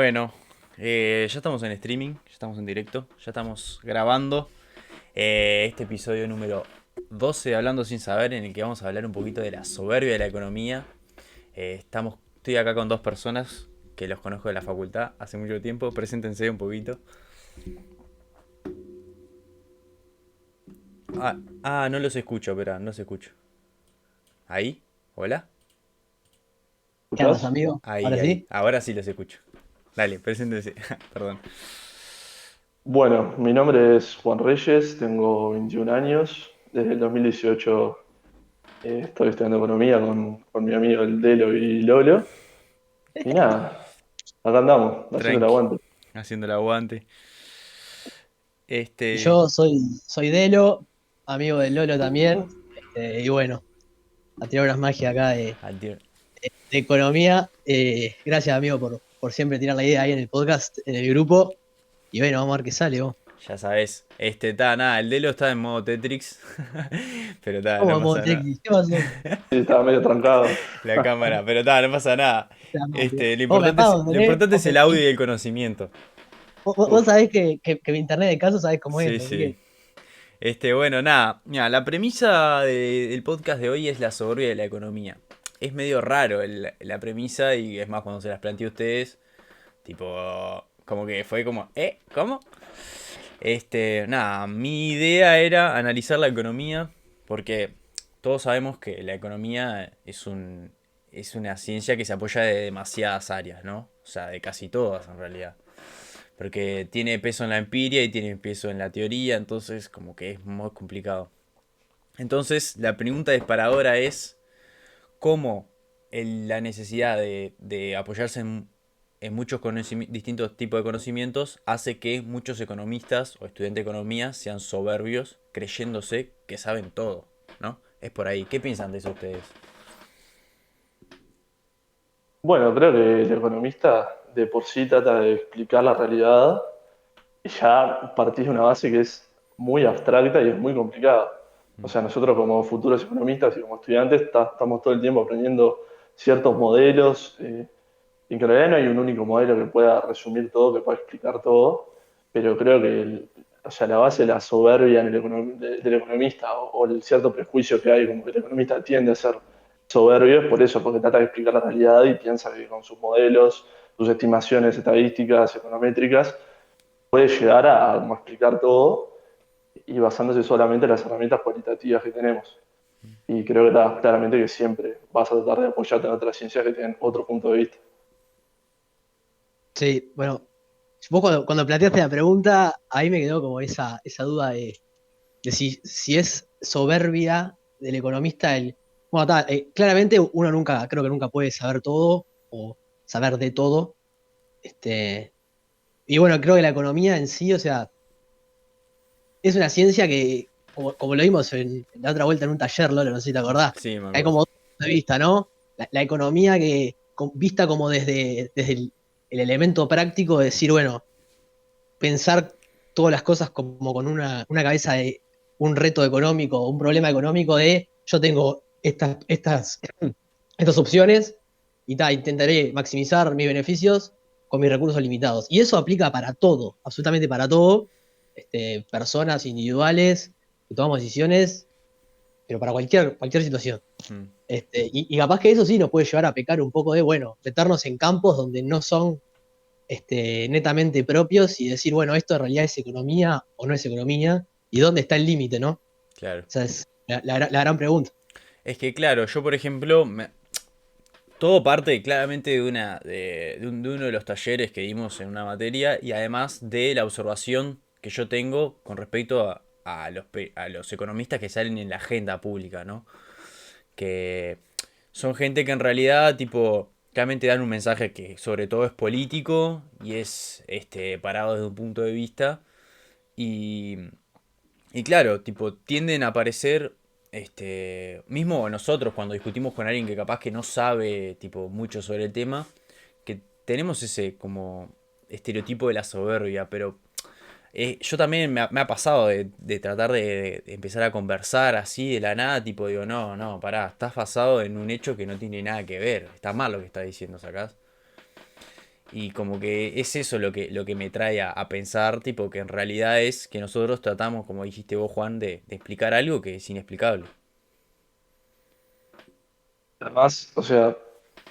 Bueno, ya estamos en streaming, ya estamos en directo, ya estamos grabando este episodio número 12 de Hablando Sin Saber, en el que vamos a hablar un poquito de la soberbia de la economía. Estoy acá con dos personas que los conozco de la facultad hace mucho tiempo. Preséntense un poquito. No los escucho, espera, no se escucho. ¿Ahí? ¿Hola? ¿Qué andas, ¿Escuchás? amigo? Ahí, ¿Ahora ahí. sí? Ahora sí los escucho. Dale, preséntense. Perdón. Bueno, mi nombre es Juan Reyes, tengo 21 años. Desde el 2018 estoy estudiando economía con mi amigo el Delo y Lolo. Y nada, acá andamos, haciendo el Tranqui, aguante. haciendo el aguante. Y Este. yo soy Delo, amigo de Lolo también. Y bueno, a tirar unas magias acá de economía. Gracias, amigo, por siempre tirar la idea ahí en el podcast, en el grupo. Y bueno, vamos a ver qué sale, vos. Ya sabes, nada, el Delo está en modo Tetrix, pero ¿Cómo no vamos, pasa nada. Teclis? ¿Qué pasó? Sí, estaba medio trancado. La cámara, pero no pasa nada. Vos me apago, Lo ¿eh? importante es el audio y el conocimiento. Vos Uf, sabés que mi internet de caso sabés cómo es, Sí, así sí. que. Bueno, nada, mira, la premisa del podcast de hoy es la soberbia de la economía. Es medio raro la premisa y es más cuando se las planteé a ustedes, tipo, como que fue como, ¿cómo? Nada, mi idea era analizar la economía, porque todos sabemos que la economía es una ciencia que se apoya de demasiadas áreas, ¿no? O sea, de casi todas en realidad. Porque tiene peso en la empiria y tiene peso en la teoría, entonces como que es muy complicado. Entonces, la pregunta disparadora es cómo la necesidad de apoyarse en muchos distintos tipos de conocimientos hace que muchos economistas o estudiantes de economía sean soberbios creyéndose que saben todo, ¿no? Es por ahí. ¿Qué piensan de eso ustedes? bueno, creo que el economista de por sí trata de explicar la realidad y ya partís de una base que es muy abstracta y es muy complicada. O sea, nosotros como futuros economistas y como estudiantes estamos todo el tiempo aprendiendo ciertos modelos, y que en realidad no hay un único modelo que pueda resumir todo, que pueda explicar todo, pero creo que o sea, la base de la soberbia en del economista o el cierto prejuicio que hay, como que el economista tiende a ser soberbio, es por eso, porque trata de explicar la realidad y piensa que con sus modelos, sus estimaciones estadísticas, econométricas, puede llegar a como, explicar todo y basándose solamente en las herramientas cualitativas que tenemos. Y creo que claramente que siempre vas a tratar de apoyarte en otras ciencias que tienen otro punto de vista. Sí, bueno, vos cuando planteaste la pregunta, ahí me quedó como esa duda de si es soberbia del economista el. Bueno, claramente uno nunca, creo que nunca puede saber todo o saber de todo. Este, y bueno, creo que la economía en sí, o sea, es una ciencia que, como lo vimos en la otra vuelta en un taller, Lolo, no sé si te acordás, Sí, me hay acuerdo. como dos puntos de vista, ¿no? La economía que, vista como desde el elemento práctico de decir, bueno, pensar todas las cosas como con una cabeza de un reto económico, un problema económico de yo tengo estas opciones y intentaré maximizar mis beneficios con mis recursos limitados. Y eso aplica para todo, absolutamente para todo, personas individuales que tomamos decisiones, pero para cualquier situación. Mm. Y capaz que eso sí nos puede llevar a pecar un poco de, bueno, meternos en campos donde no son netamente propios y decir, bueno, esto en realidad es economía o no es economía, y dónde está el límite, ¿no? Claro. Esa es la gran pregunta. Es que claro, yo por ejemplo, todo parte claramente de uno de los talleres que dimos en una materia y además de la observación que yo tengo con respecto a los economistas que salen en la agenda pública, ¿no? Que son gente que en realidad, tipo, claramente dan un mensaje que sobre todo es político y es parado desde un punto de vista. Y, y claro, tipo, tienden a aparecer, mismo nosotros cuando discutimos con alguien que capaz que no sabe, tipo, mucho sobre el tema, que tenemos ese como estereotipo de la soberbia, pero yo también me ha pasado de tratar de empezar a conversar así de la nada, tipo, digo, no, no, pará, estás basado en un hecho que no tiene nada que ver, está mal lo que estás diciendo, ¿sacás? Y como que es eso lo que me trae a pensar, tipo, que en realidad es que nosotros tratamos, como dijiste vos, Juan, de explicar algo que es inexplicable. Además, o sea,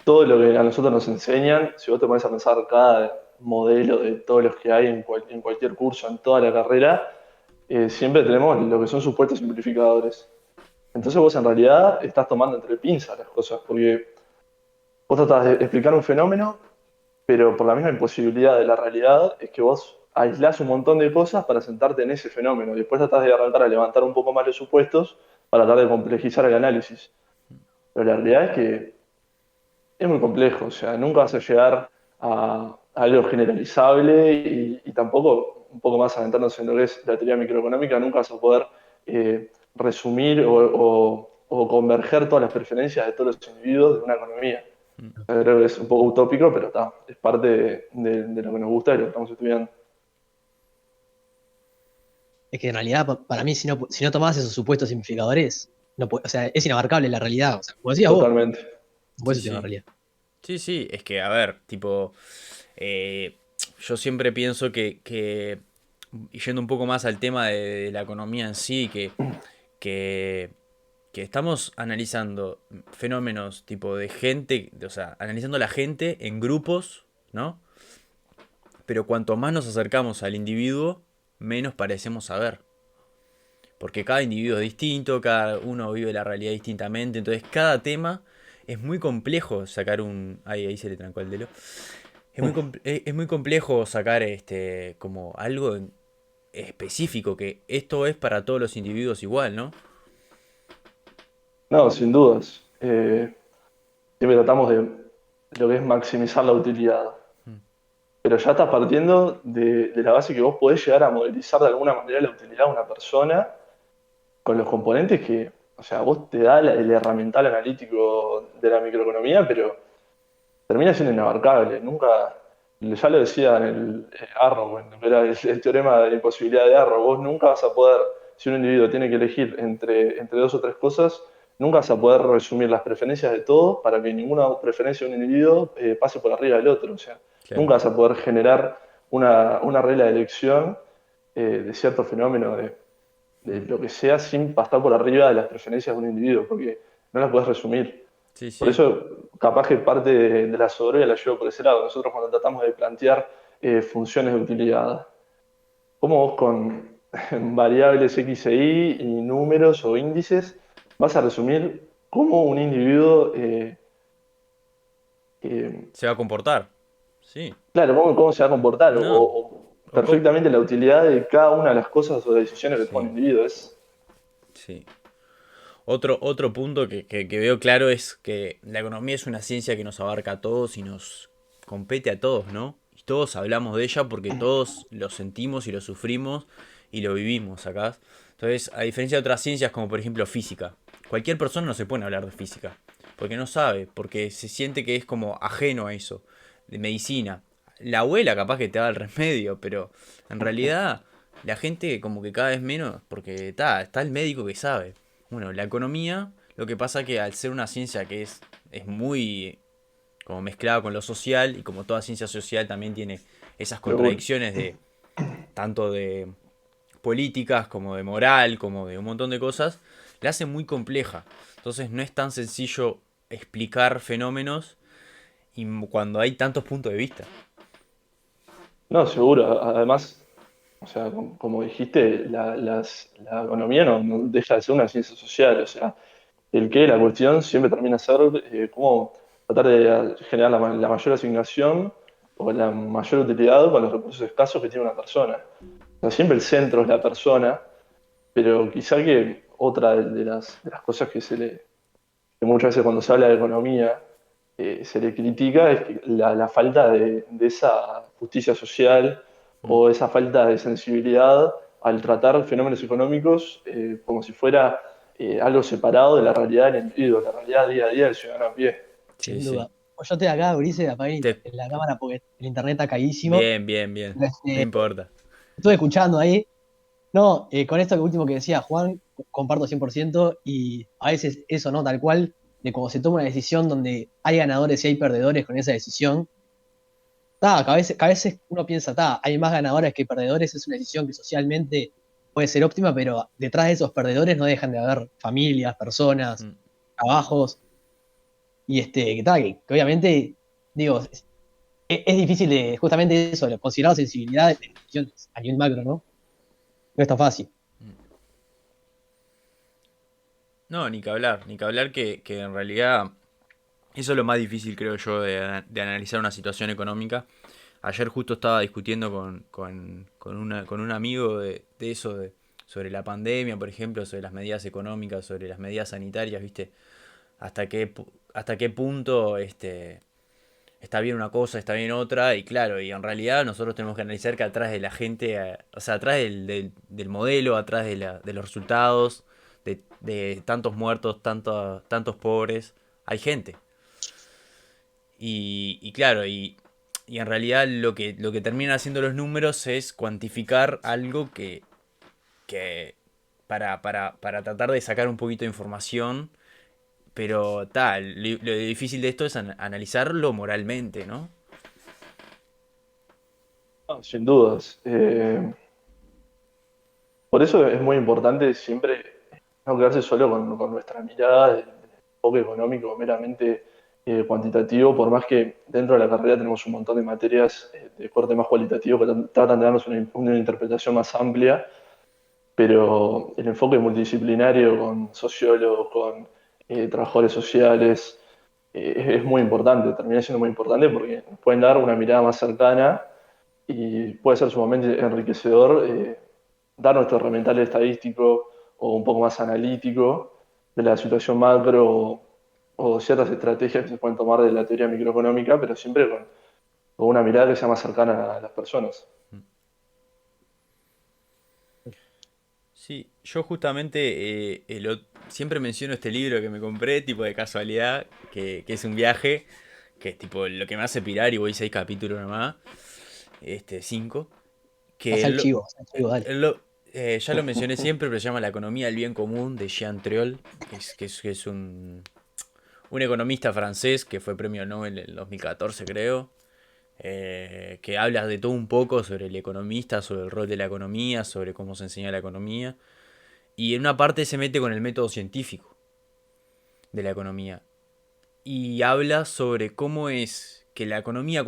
todo lo que a nosotros nos enseñan, si vos te pones a pensar cada modelo de todos los que hay en cualquier curso, en toda la carrera, siempre tenemos lo que son supuestos simplificadores. Entonces vos en realidad estás tomando entre pinzas las cosas, porque vos tratás de explicar un fenómeno, pero por la misma imposibilidad de la realidad es que vos aislás un montón de cosas para sentarte en ese fenómeno. Después tratás de arrancar a levantar un poco más los supuestos para tratar de complejizar el análisis. Pero la realidad es que es muy complejo, o sea, nunca vas a llegar a algo generalizable y tampoco, un poco más adentrarnos en lo que es la teoría microeconómica, nunca vas a poder resumir o converger todas las preferencias de todos los individuos de una economía. O sea, creo que es un poco utópico, pero está, es parte de lo que nos gusta y lo que estamos estudiando. Es que en realidad, para mí, si no tomás esos supuestos simplificadores, o sea, es inabarcable la realidad. O sea, como decías vos, Totalmente. no puedes Sí, solucionar la sí. realidad. Sí, sí, es que, a ver, tipo, eh, yo siempre pienso y yendo un poco más al tema de la economía en sí, que, que estamos analizando fenómenos tipo de gente, o sea, analizando la gente en grupos, ¿no? Pero cuanto más nos acercamos al individuo, menos parecemos saber. Porque cada individuo es distinto, cada uno vive la realidad distintamente, entonces cada tema es muy complejo sacar un... ahí se le trancó el dedo. Es muy complejo sacar como algo específico, que esto es para todos los individuos igual, ¿no? No, sin dudas. Siempre tratamos de lo que es maximizar la utilidad. Pero ya estás partiendo de la base que vos podés llegar a modelizar de alguna manera la utilidad de una persona con los componentes que, o sea, vos te da el herramental analítico de la microeconomía, pero termina siendo inabarcable. Nunca, ya lo decía en el Arrow, era el teorema de la imposibilidad de Arrow, vos nunca vas a poder, si un individuo tiene que elegir entre dos o tres cosas, nunca vas a poder resumir las preferencias de todos para que ninguna preferencia de un individuo pase por arriba del otro. O sea, Claro. nunca vas a poder generar una regla de elección de cierto fenómeno de lo que sea sin pasar por arriba de las preferencias de un individuo, porque no las puedes resumir. Sí, Por sí. eso, capaz que parte de la soberbia la llevo por ese lado. Nosotros cuando tratamos de plantear funciones de utilidad, ¿cómo vos con variables X e Y y números o índices vas a resumir cómo un individuo, eh, Se va a comportar. Sí. claro, cómo se va a comportar No. o O com- perfectamente la utilidad de cada una de las cosas o decisiones que toma un sí, individuo? sí. Otro punto que veo claro es que la economía es una ciencia que nos abarca a todos y nos compete a todos, ¿no? Y todos hablamos de ella porque todos lo sentimos y lo sufrimos y lo vivimos acá. Entonces, a diferencia de otras ciencias como por ejemplo física, cualquier persona no se pone a hablar de física, porque no sabe, porque se siente que es como ajeno a eso, de medicina. La abuela capaz que te da el remedio, pero en realidad la gente como que cada vez menos, porque está el médico que sabe. Bueno, la economía, lo que pasa que al ser una ciencia que es muy como mezclada con lo social y como toda ciencia social también tiene esas Seguro. contradicciones de tanto de políticas como de moral, como de un montón de cosas, la hace muy compleja. Entonces no es tan sencillo explicar fenómenos y cuando hay tantos puntos de vista. No, seguro. Además, o sea, como dijiste, la economía no deja de ser una ciencia social. O sea, el qué de la cuestión siempre termina ser cómo tratar de generar la mayor asignación o la mayor utilidad con los recursos escasos que tiene una persona. O sea, siempre el centro es la persona, pero quizá que otra de las cosas que muchas veces cuando se habla de economía se le critica es que la falta de esa justicia social Mm. o esa falta de sensibilidad al tratar fenómenos económicos como si fuera algo separado de la realidad del individuo, la realidad día a día del ciudadano a pie. Sí, Sin sí. duda. Pues yo estoy acá, Ulises, apagué Te- la cámara porque el internet está caísimo. Bien, bien, bien. No Este, importa. estuve escuchando ahí. No, con esto último que decía Juan, comparto 100% y a veces eso, ¿no? Tal cual, de cuando se toma una decisión donde hay ganadores y hay perdedores con esa decisión, Que a veces uno piensa, hay más ganadores que perdedores, es una decisión que socialmente puede ser óptima, pero detrás de esos perdedores no dejan de haber familias, personas, Mm. trabajos, y que obviamente, digo, es difícil de, justamente eso, de considerar la sensibilidad de decisiones a nivel macro, ¿no? No es tan fácil. No, ni que hablar que en realidad eso es lo más difícil, creo yo, de analizar una situación económica. Ayer justo estaba discutiendo con un amigo de eso, sobre la pandemia, por ejemplo, sobre las medidas económicas, sobre las medidas sanitarias, ¿viste? Hasta qué punto está bien una cosa, está bien otra, y claro, y en realidad nosotros tenemos que analizar que atrás de la gente, o sea, atrás del modelo, atrás de los resultados, de tantos muertos, tantos pobres, hay gente. Y claro, y en realidad lo que terminan haciendo los números es cuantificar algo que para tratar de sacar un poquito de información, pero tal, lo difícil de esto es analizarlo moralmente, ¿no? No, sin dudas. Por eso es muy importante siempre no quedarse solo con nuestra mirada del enfoque económico meramente cuantitativo, por más que dentro de la carrera tenemos un montón de materias de corte más cualitativo que tratan de darnos una interpretación más amplia, pero el enfoque multidisciplinario con sociólogos, con trabajadores sociales, es muy importante, termina siendo muy importante porque nos pueden dar una mirada más cercana y puede ser sumamente enriquecedor dar nuestro herramental estadístico o un poco más analítico de la situación macro o ciertas estrategias que se pueden tomar de la teoría microeconómica, pero siempre con una mirada que sea más cercana a las personas. Sí, yo justamente siempre menciono este libro que me compré, tipo de casualidad, que es un viaje, que es tipo lo que me hace pirar y voy 6 capítulos nomás, cinco, que Haz el chivo, dale. ya lo mencioné siempre, pero se llama La economía del bien común de Jean Triol, que es un economista francés que fue premio Nobel en el 2014 creo, que habla de todo un poco sobre el economista, sobre el rol de la economía, sobre cómo se enseña la economía. Y en una parte se mete con el método científico de la economía. Y habla sobre cómo es que la economía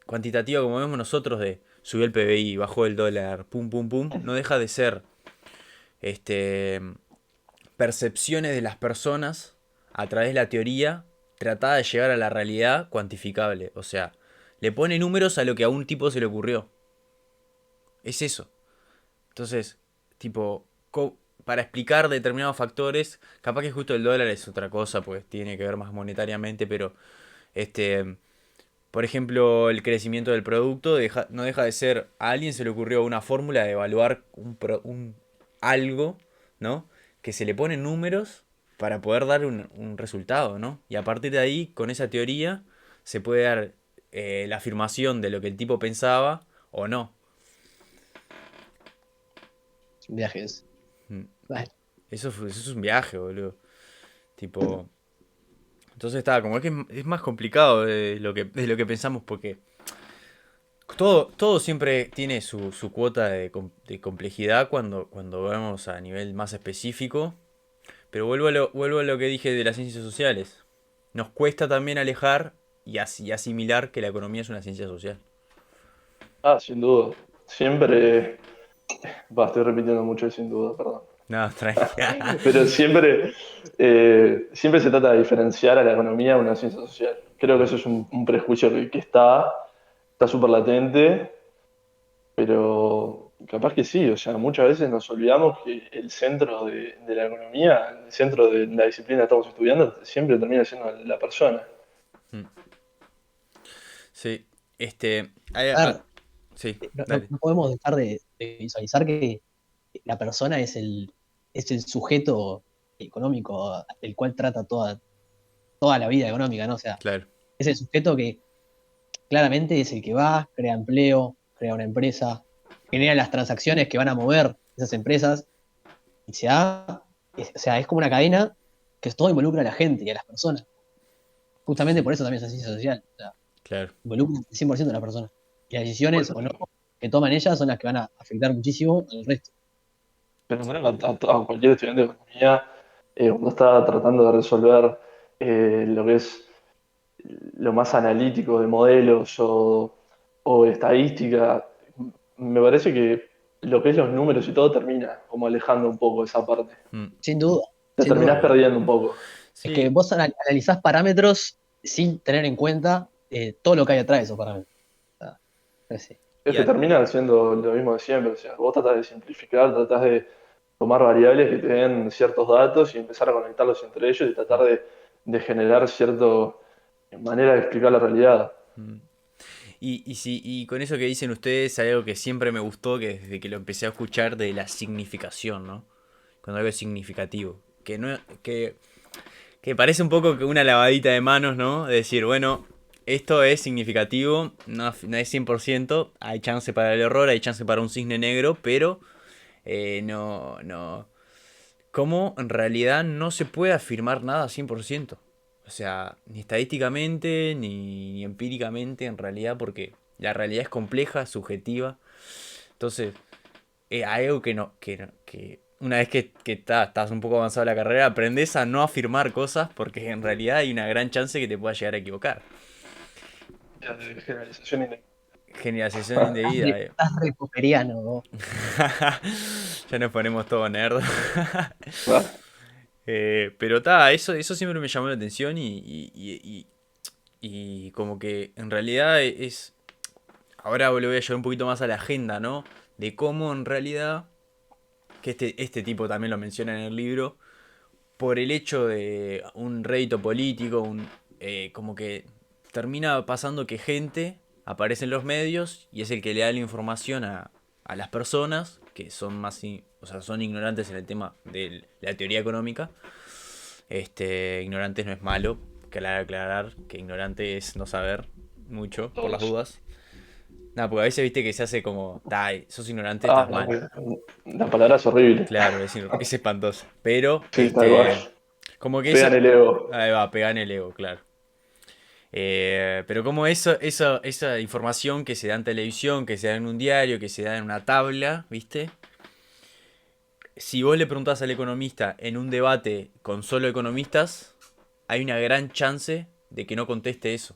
cuantitativa, como vemos nosotros, de subió el PBI, bajó el dólar, pum, pum, pum, no deja de ser este, percepciones de las personas a través de la teoría tratada de llegar a la realidad cuantificable. O sea, le pone números a lo que a un tipo se le ocurrió. Es eso. Entonces, tipo, para explicar determinados factores, capaz que justo el dólar es otra cosa, pues tiene que ver más monetariamente, pero este, por ejemplo, el crecimiento del producto no deja de ser, a alguien se le ocurrió una fórmula de evaluar algo, ¿no? Que se le ponen números para poder dar un resultado, ¿no? Y a partir de ahí, con esa teoría, se puede dar la afirmación de lo que el tipo pensaba o no. Viajes. Mm. Vale. Eso es un viaje, boludo. Tipo. Entonces está, como es que es más complicado de lo que pensamos porque todo siempre tiene su cuota de complejidad cuando vamos a nivel más específico. Pero vuelvo a lo que dije de las ciencias sociales. Nos cuesta también alejar y asimilar que la economía es una ciencia social. Ah, sin duda. Siempre, estoy repitiendo mucho el sin duda, perdón. No, tranquila. Pero siempre se trata de diferenciar a la economía de una ciencia social. Creo que eso es un prejuicio que está súper latente, pero capaz que sí, o sea, muchas veces nos olvidamos que el centro de la economía, el centro de la disciplina que estamos estudiando, siempre termina siendo la persona. Sí, A ver, sí, no dale. podemos dejar de visualizar que la persona es el sujeto económico del cual trata toda la vida económica, ¿no? O sea, Claro. es el sujeto que claramente es el que va, crea empleo, crea una empresa, genera las transacciones que van a mover esas empresas y o sea, es como una cadena que todo involucra a la gente y a las personas. Justamente Sí. por eso también es ciencia social. O sea, Claro. involucran al 100% de las personas. Y las decisiones Bueno, o no que toman ellas son las que van a afectar muchísimo al resto. pero en general a cualquier estudiante de economía, cuando está tratando de resolver lo que es lo más analítico de modelos o estadística, me parece que lo que es los números y todo termina como alejando un poco esa parte. Mm. Sin duda, Te sin duda. terminás perdiendo un poco. Es que Sí, vos analizás parámetros sin tener en cuenta todo lo que hay atrás de esos parámetros. Ah, sí. Es y que a- termina siendo lo mismo de siempre. O sea, vos tratás de simplificar, tratás de tomar variables que te den ciertos datos y empezar a conectarlos entre ellos y tratar de generar cierta manera de explicar la realidad. mm. Y con eso que dicen ustedes, hay algo que siempre me gustó, que desde que lo empecé a escuchar, de la significación, ¿no? Cuando algo es significativo. Que parece un poco que una lavadita de manos, ¿no? De decir, bueno, esto es significativo, no es 100%, hay chance para el error, hay chance para un cisne negro, pero no. Como en realidad no se puede afirmar nada 100%. O sea, ni estadísticamente, ni empíricamente, en realidad, porque la realidad es compleja, es subjetiva. Entonces, hay algo que una vez que estás un poco avanzado en la carrera, aprendes a no afirmar cosas porque en realidad hay una gran chance que te puedas llegar a equivocar. De generalización Generalización indebida. Estás re popperiano, vos. Ya nos ponemos todo nerd. inequívoca. Pero está, eso siempre me llamó la atención y como que en realidad es... Ahora lo voy a llevar un poquito más a la agenda, ¿no? De cómo en realidad, que este tipo también lo menciona en el libro, por el hecho de un rédito político, como que termina pasando que gente aparece en los medios y es el que le da la información a las personas que son o sea, son ignorantes en el tema de la teoría económica. Ignorantes no es malo, que aclarar que ignorante es no saber mucho, por las Todos. dudas. Nada, porque a veces viste que se hace como, sos ignorante, Ah, estás no, mal. la palabra es horrible. Claro, es espantoso. Pero, Sí, tal cual. como que eso... Pegan el ego. Ahí va, pegar en el ego, claro. Pero como esa información que se da en televisión, que se da en un diario, que se da en una tabla, ¿viste? Si vos le preguntás al economista en un debate con solo economistas, hay una gran chance de que no conteste eso.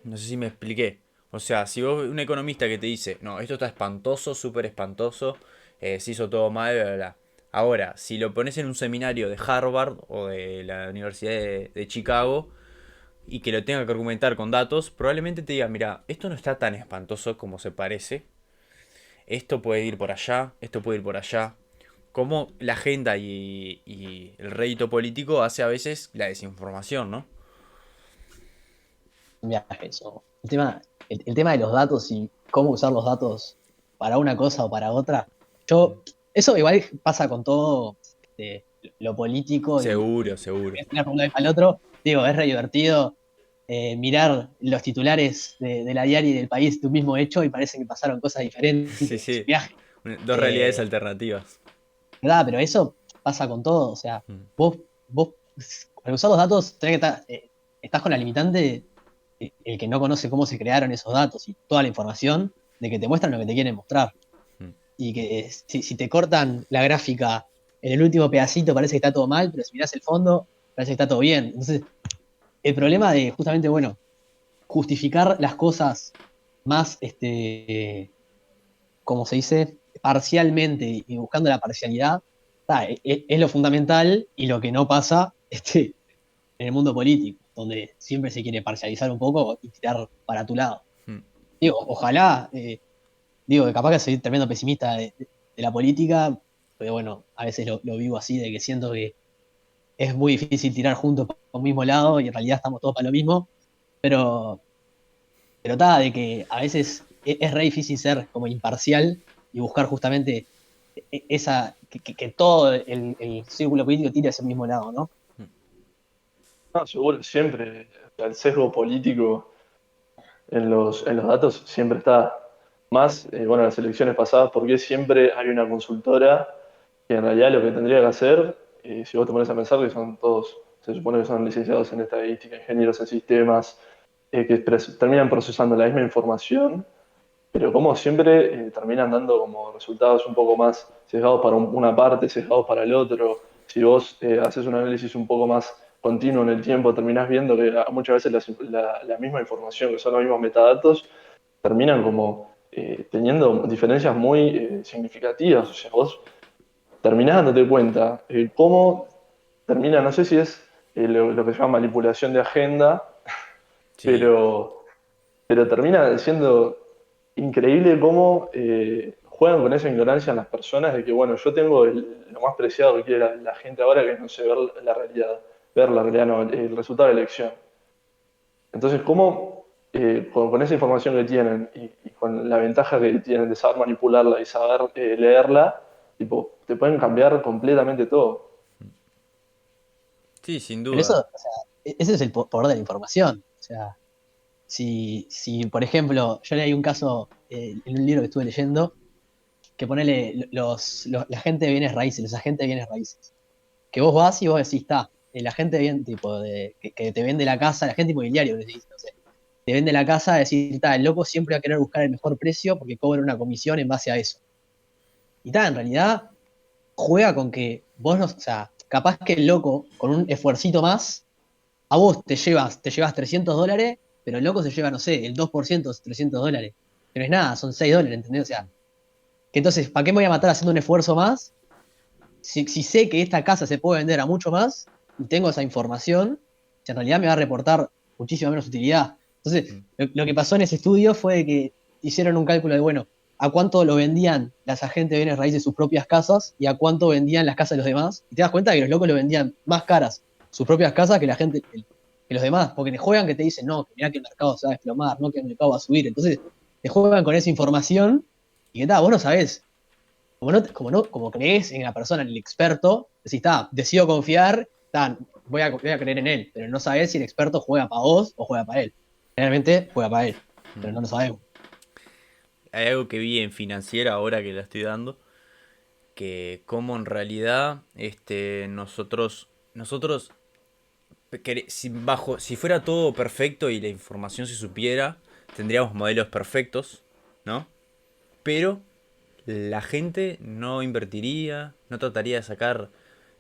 No sé si me expliqué. O sea, si vos un economista que te dice, no, esto está espantoso, súper espantoso, se hizo todo mal, bla, bla, bla. Ahora, si lo pones en un seminario de Harvard o de la Universidad de Chicago y que lo tenga que argumentar con datos, probablemente te diga, mira, esto no está tan espantoso como se parece. Esto puede ir por allá, esto puede ir por allá. Como la agenda y el rédito político hace a veces la desinformación, ¿no? Un viaje eso. El tema de los datos y cómo usar los datos para una cosa o para otra. Eso igual pasa con todo lo político y Seguro, seguro. una pregunta al otro. Digo, es re divertido mirar los titulares de la diaria y del país de un mismo hecho y parece que pasaron cosas diferentes. Sí, Es un sí. viaje. Dos realidades Eh, alternativas. ¿Verdad? Pero eso pasa con todo. O sea, Mm. vos al usar los datos tenés que estás con la limitante el que no conoce cómo se crearon esos datos y toda la información de que te muestran lo que te quieren mostrar. Mm. Y que si te cortan la gráfica en el último pedacito parece que está todo mal, pero si mirás el fondo parece que está todo bien. Entonces, el problema de justamente, bueno, justificar las cosas más, como se dice, parcialmente y buscando la parcialidad, es lo fundamental y lo que no pasa en el mundo político, donde siempre se quiere parcializar un poco y tirar para tu lado. Mm. Digo, ojalá, digo, capaz que soy tremendo pesimista de la política, pero bueno, a veces lo vivo así, de que siento que es muy difícil tirar juntos para un mismo lado y en realidad estamos todos para lo mismo, pero, pero está, de que a veces es re difícil ser como imparcial y buscar justamente que todo el círculo político tire hacia el mismo lado, ¿no? No, seguro, siempre. El sesgo político en los datos siempre está. Más, bueno, en las elecciones pasadas, porque siempre hay una consultora que en realidad lo que tendría que hacer, si vos te pones a pensar que son todos, se supone que son licenciados en estadística, ingenieros en sistemas, que terminan procesando la misma información, pero como siempre terminan dando como resultados un poco más sesgados para una parte, sesgados para el otro. Si vos haces un análisis un poco más continuo en el tiempo, terminás viendo que muchas veces la misma información, que son los mismos metadatos, terminan como teniendo diferencias muy significativas. O sea, vos terminás dándote cuenta cómo termina, no sé si es lo que se llama manipulación de agenda, Sí, pero, pero termina siendo increíble cómo juegan con esa ignorancia en las personas de que, bueno, yo tengo lo más preciado que quiere la gente ahora, que es, no sé, ver la realidad, no, el resultado de la elección. Entonces, ¿cómo con esa información que tienen y con la ventaja que tienen de saber manipularla y saber leerla, tipo, te pueden cambiar completamente todo? sí, sin Pero eso, duda. o sea, ese es el poder de la información. O sea, si por ejemplo, yo leí un caso en un libro que estuve leyendo, que ponele la gente de bienes raíces, los agentes de bienes raíces. Que vos vas y vos decís, está, el agente de bien, tipo, que te vende la casa, el agente inmobiliario, que decís, no sé, te vende la casa, decís, está, el loco siempre va a querer buscar el mejor precio porque cobra una comisión en base a eso. Y tal, en realidad juega con que vos no, o sea, capaz que el loco, con un esfuercito más, a vos te llevas $300, pero el loco se lleva, no sé, el 2% de $300. Que no es nada, son $6, ¿entendés? O sea, que entonces, ¿para qué me voy a matar haciendo un esfuerzo más? Si sé que esta casa se puede vender a mucho más y tengo esa información, si en realidad me va a reportar muchísima menos utilidad. Entonces, Mm. lo que pasó en ese estudio fue que hicieron un cálculo de, bueno, a cuánto lo vendían las agentes de bienes raíces sus propias casas y a cuánto vendían las casas de los demás. Y te das cuenta que los locos lo vendían más caras sus propias casas que la gente, que los demás, porque te juegan que te dicen, no, que mirá que el mercado se va a desplomar, no que el mercado va a subir. Entonces, te juegan con esa información y que tal, vos no sabés como crees en la persona, en el experto, decís, está, decido confiar, voy a creer en él, pero no sabes si el experto juega para vos o juega para él. Generalmente juega para él, pero no lo sabemos. Hay algo que vi en Financiera ahora que la estoy dando, que como en realidad nosotros si fuera todo perfecto y la información se supiera, tendríamos modelos perfectos, ¿no? Pero la gente no invertiría, no trataría de sacar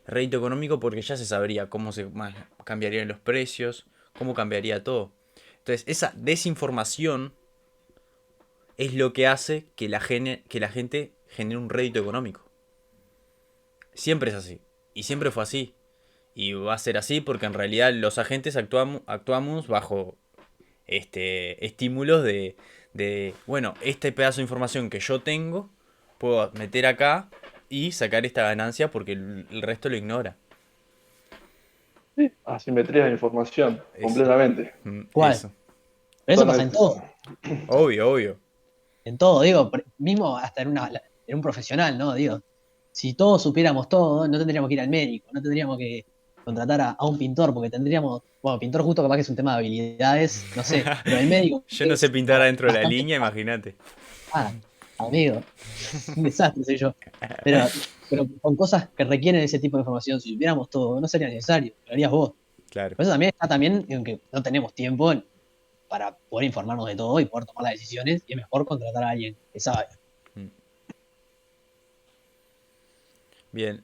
rédito económico porque ya se sabría cómo cambiarían los precios, cómo cambiaría todo. Entonces, esa desinformación es lo que hace que que la gente genere un rédito económico. Siempre es así. Y siempre fue así. Y va a ser así porque en realidad los agentes actuamos bajo estímulos bueno, este pedazo de información que yo tengo, puedo meter acá y sacar esta ganancia porque el resto lo ignora. Sí, asimetría de información, Eso. completamente. ¿Cuál? Eso. Pero eso pasa en Totalmente. todo, Obvio, obvio. en todo, digo, mismo hasta en un profesional, ¿no? Digo, si todos supiéramos todo, no tendríamos que ir al médico, no tendríamos que contratar a un pintor, porque tendríamos, bueno, pintor justo capaz que es un tema de habilidades, no sé, pero el médico Yo no sé es pintar como adentro de la bastante. línea, imagínate. Ah, amigo, un desastre soy yo. Pero con cosas que requieren ese tipo de información, si supiéramos todo, no sería necesario, lo harías vos. Claro. Por eso también está también en que no tenemos tiempo para poder informarnos de todo y poder tomar las decisiones, y es mejor contratar a alguien que sabe. Bien.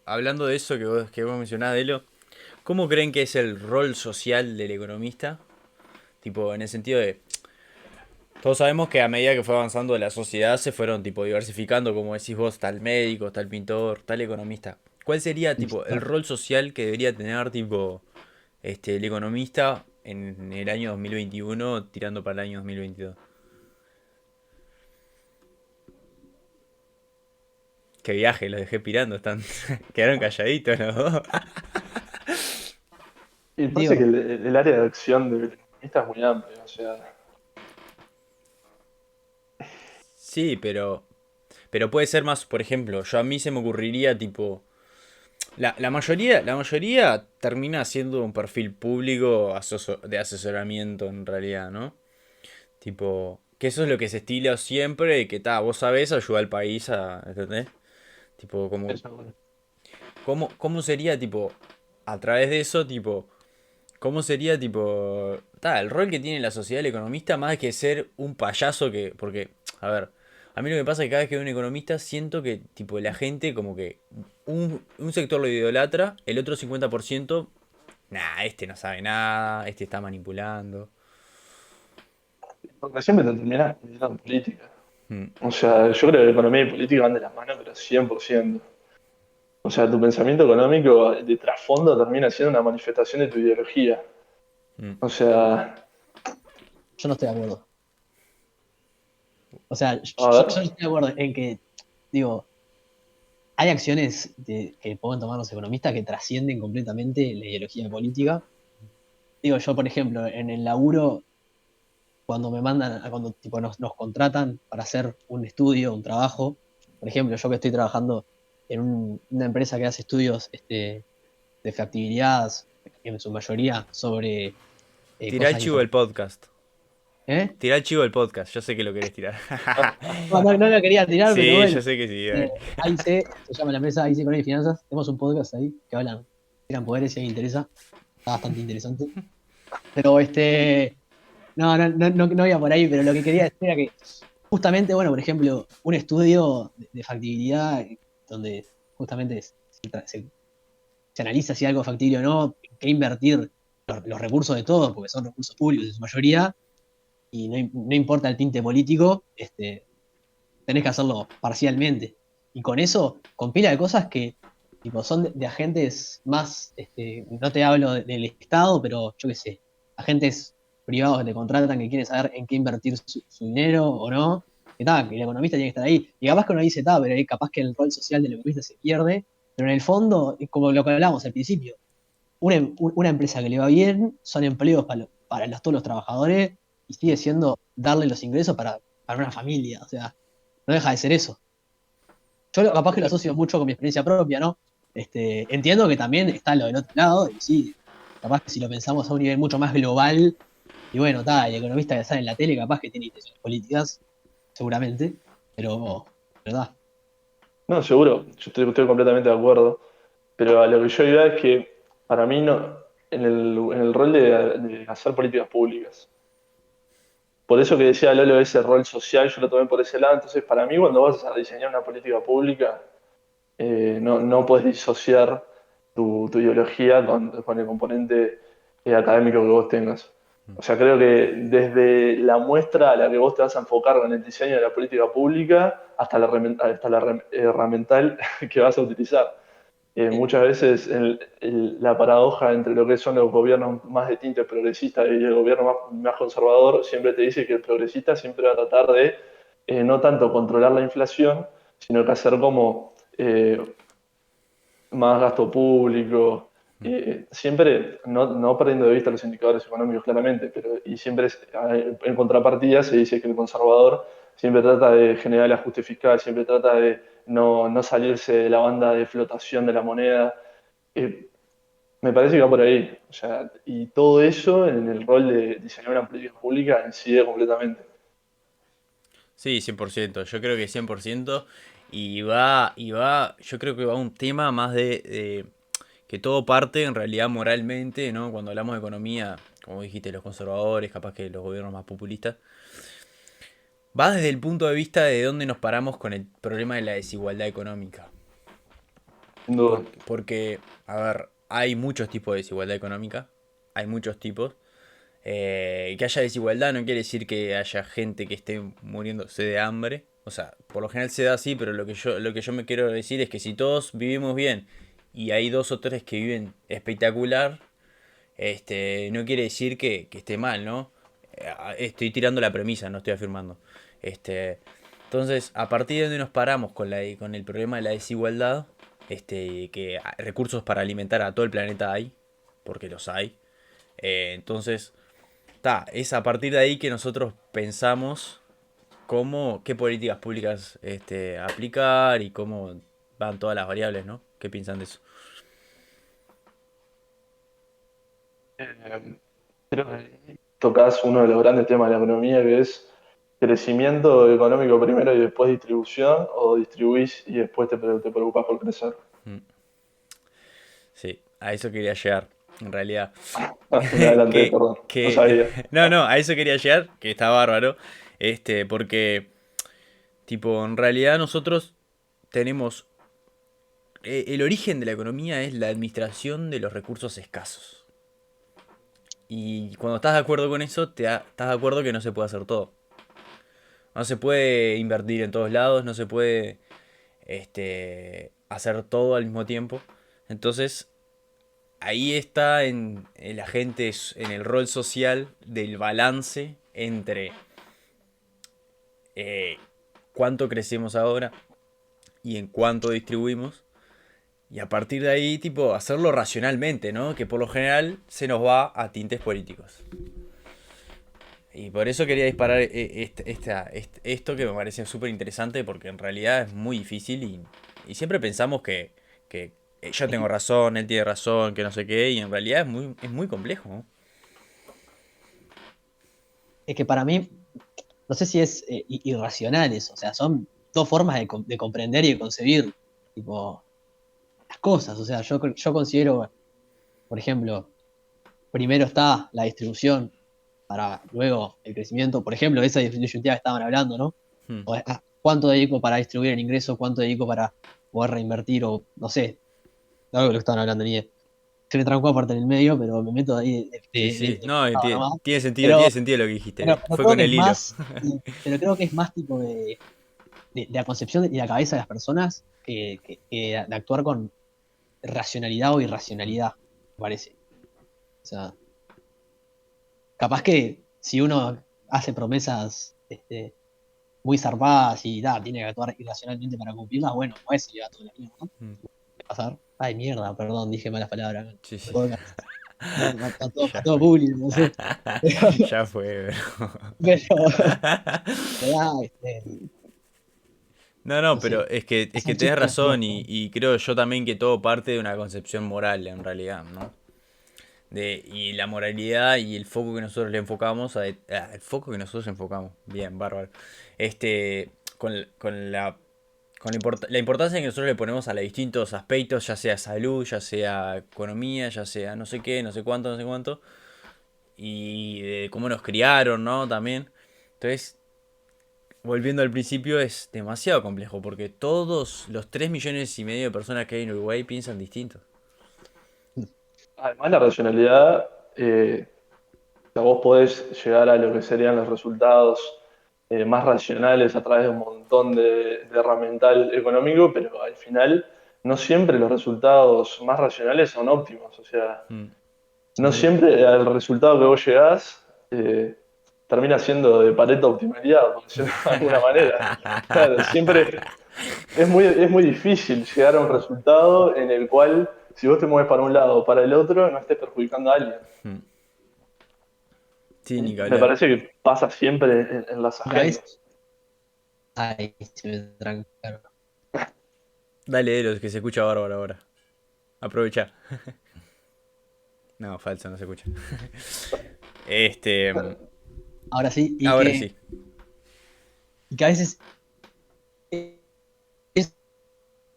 Hablando de eso que vos mencionás, Delo, ¿cómo creen que es el rol social del economista? Tipo, en el sentido de, todos sabemos que a medida que fue avanzando la sociedad se fueron tipo diversificando, como decís vos, tal médico, tal pintor, tal economista. ¿Cuál sería tipo el rol social que debería tener tipo el economista en el año 2021 tirando para el año 2022? Qué viaje, los dejé pirando, están quedaron calladitos los dos. Y pasa que Digo, el área de acción del economista es muy amplia, o sea, Sí, pero puede ser más, por ejemplo, yo a mí se me ocurriría tipo la mayoría termina siendo un perfil público de asesoramiento en realidad, ¿no? Tipo, que eso es lo que se estila siempre y que vos sabés ayudar al país ¿entendés? Tipo, eso, bueno. ¿cómo sería tipo a través de eso, tipo, ¿Cómo sería tipo, el rol que tiene la sociedad del economista más que ser un payaso que, porque, a ver, a mí lo que pasa es que cada vez que veo un economista siento que tipo la gente como que un sector lo idolatra, el otro 50%, nah, este no sabe nada, este está manipulando. Porque siempre te terminás metiendo en política. Mm, O sea, yo creo que economía y política van de la mano, pero 100%. O sea, tu pensamiento económico de trasfondo termina siendo una manifestación de tu ideología. mm. O sea, Yo no estoy de acuerdo. O sea, a yo no ver, estoy de acuerdo en que, digo, hay acciones que pueden tomar los economistas que trascienden completamente la ideología política. Digo, yo, por ejemplo, en el laburo, cuando me mandan, cuando tipo, nos contratan para hacer un estudio, un trabajo, por ejemplo, yo que estoy trabajando en una empresa que hace estudios de factibilidad, en su mayoría, sobre Tirá el cosas chivo del importantes. podcast. ¿Eh? Tirá el chivo del podcast, yo sé que lo querés tirar. No lo quería tirar, pero Sí, bueno. yo sé que sí, Eh, dale. AIC, se llama la empresa AIC Economía y Finanzas. Tenemos un podcast ahí que hablan, tiran poderes si a alguien interesa. Está bastante interesante. Pero no iba por ahí, pero lo que quería decir era que justamente, bueno, por ejemplo, un estudio de factibilidad donde justamente se analiza si algo es factible o no, en qué invertir los recursos de todos, porque son recursos públicos en su mayoría, y no importa el tinte político, tenés que hacerlo parcialmente. Y con eso, con pila de cosas que tipo, son de agentes más, no te hablo del Estado, pero yo qué sé, agentes privados que te contratan, que quieren saber en qué invertir su dinero o no, que el economista tiene que estar ahí. Y capaz que uno dice, pero ahí capaz que el rol social del economista se pierde, pero en el fondo, es como lo que hablábamos al principio, una empresa que le va bien son empleos todos los trabajadores y sigue siendo darle los ingresos para una familia. O sea, no deja de ser eso. Capaz que lo asocio mucho con mi experiencia propia, ¿no? Entiendo que también está lo del otro lado, y sí, capaz que si lo pensamos a un nivel mucho más global, y bueno, el economista que sale en la tele, capaz que tiene intenciones políticas, seguramente, ¿verdad? no, seguro, yo estoy completamente de acuerdo. Pero a lo que yo iba es que para mí no, en el rol de hacer políticas públicas. Por eso que decía Lolo, ese rol social, yo lo tomé por ese lado. Entonces, para mí, cuando vas a diseñar una política pública, no puedes disociar tu ideología con el componente académico que vos tengas. O sea, creo que desde la muestra a la que vos te vas a enfocar con el diseño de la política pública hasta la herramental que vas a utilizar. Muchas veces la paradoja entre lo que son los gobiernos más de tinte progresista y el gobierno más conservador siempre te dice que el progresista siempre va a tratar de no tanto controlar la inflación, sino que hacer como más gasto público, siempre no perdiendo de vista los indicadores económicos claramente, pero y siempre en contrapartida se dice que el conservador siempre trata de generar el ajuste fiscal, siempre trata de no salirse de la banda de flotación de la moneda. Eh, Me parece que va por ahí. O sea, y todo eso en el rol de diseñar una política pública incide completamente. Sí, 100%. Yo creo que 100%. Yo creo que va un tema más de que todo parte en realidad moralmente, ¿no? Cuando hablamos de economía, como dijiste, los conservadores, capaz que los gobiernos más populistas, va desde el punto de vista de dónde nos paramos con el problema de la desigualdad económica. Sin duda. Porque, a ver, hay muchos tipos de desigualdad económica, hay muchos tipos. Que haya desigualdad no quiere decir que haya gente que esté muriéndose de hambre. O sea, por lo general se da así, pero lo que yo me quiero decir es que si todos vivimos bien y hay dos o tres que viven espectacular, no quiere decir que esté mal, ¿no? Estoy tirando la premisa, no estoy afirmando. Este, entonces, a partir de donde nos paramos con el problema de la desigualdad, que recursos para alimentar a todo el planeta hay, porque los hay. Entonces, es a partir de ahí que nosotros pensamos qué políticas públicas aplicar y cómo van todas las variables, ¿no? ¿Qué piensan de eso? Eh, Creo que tocas uno de los grandes temas de la economía, que es crecimiento económico primero y después distribución, o distribuís y después te preocupás por crecer. Mm, sí, a eso quería llegar. en realidad. Me adelanté, Que, perdón. No que, sabía. no, a eso quería llegar, que está bárbaro. Porque, tipo, en realidad nosotros tenemos. El origen de la economía es la administración de los recursos escasos. Y cuando estás de acuerdo con eso, estás de acuerdo que no se puede hacer todo. No se puede invertir en todos lados, no se puede hacer todo al mismo tiempo. Entonces, ahí está en el agente, en el rol social del balance entre eh, cuánto crecemos ahora y en cuánto distribuimos. Y a partir de ahí, tipo, hacerlo racionalmente, ¿no? Que por lo general se nos va a tintes políticos. Y por eso quería disparar esto que me parece súper interesante porque en realidad es muy difícil y siempre pensamos que yo Es tengo que, razón, él tiene razón, que no sé qué, y en realidad es muy complejo, ¿no? es que para mí, no sé si es irracional eso, o sea, son dos formas de comprender y de concebir, tipo, las cosas, o sea, yo considero, por ejemplo, primero está la distribución para luego el crecimiento, por ejemplo, esa disyuntiva que estaban hablando, ¿no? Hmm. ¿Cuánto dedico para distribuir el ingreso? ¿Cuánto dedico para poder reinvertir? O no sé, algo de lo que estaban hablando ni idea. Se me trancó aparte en el medio, pero me meto ahí Sí, sí, de no, y costado nomás. tiene sentido, Pero, tiene sentido lo que dijiste. pero Fue creo con que es el hilo. más, pero creo que es más tipo de la concepción y la cabeza de las personas que de actuar con racionalidad o irracionalidad, me parece. O sea, capaz que si uno hace promesas muy zarpadas y tiene que actuar irracionalmente para cumplirlas, bueno, no es el gato de la vida, ¿no? Hmm. ¿Qué pasar? Ay, mierda, perdón, dije malas palabras. Sí, sí. Podcast. A Ya todo fue. público, no sé. Ya fue, Pero, pero, No, no, no pero sé, es que hacer tenés chistes razón graciosos. y creo yo también que todo parte de una concepción moral en realidad, ¿no? Y la moralidad y el foco que nosotros le enfocamos, el foco que nosotros enfocamos, bien, bárbaro. Este, con la importancia que nosotros le ponemos a los distintos aspectos, ya sea salud, ya sea economía, ya sea no sé qué, no sé cuánto, no sé cuánto, y de cómo nos criaron, ¿no? También. Entonces, volviendo al principio, es demasiado complejo porque todos los 3,5 millones de personas que hay en Uruguay piensan distinto. Además, la racionalidad, o sea, vos podés llegar a lo que serían los resultados más racionales a través de un montón de herramental económico, pero al final no siempre los resultados más racionales son óptimos. O sea, Mm. no Seguro. siempre el resultado que vos llegás termina siendo de Pareto optimalizado, por decirlo de alguna manera. Claro, siempre es muy difícil llegar a un resultado en el cual, si vos te mueves para un lado o para el otro, no estés perjudicando a alguien. Mm. Sí, ni que Me hablar. parece que pasa siempre en las Y a veces, agendas. ay, se me trancaron. Dale, Eros, que se escucha bárbaro ahora. Aprovecha. No, falso, no se escucha. Este. Ahora sí, Ahora sí. y que a veces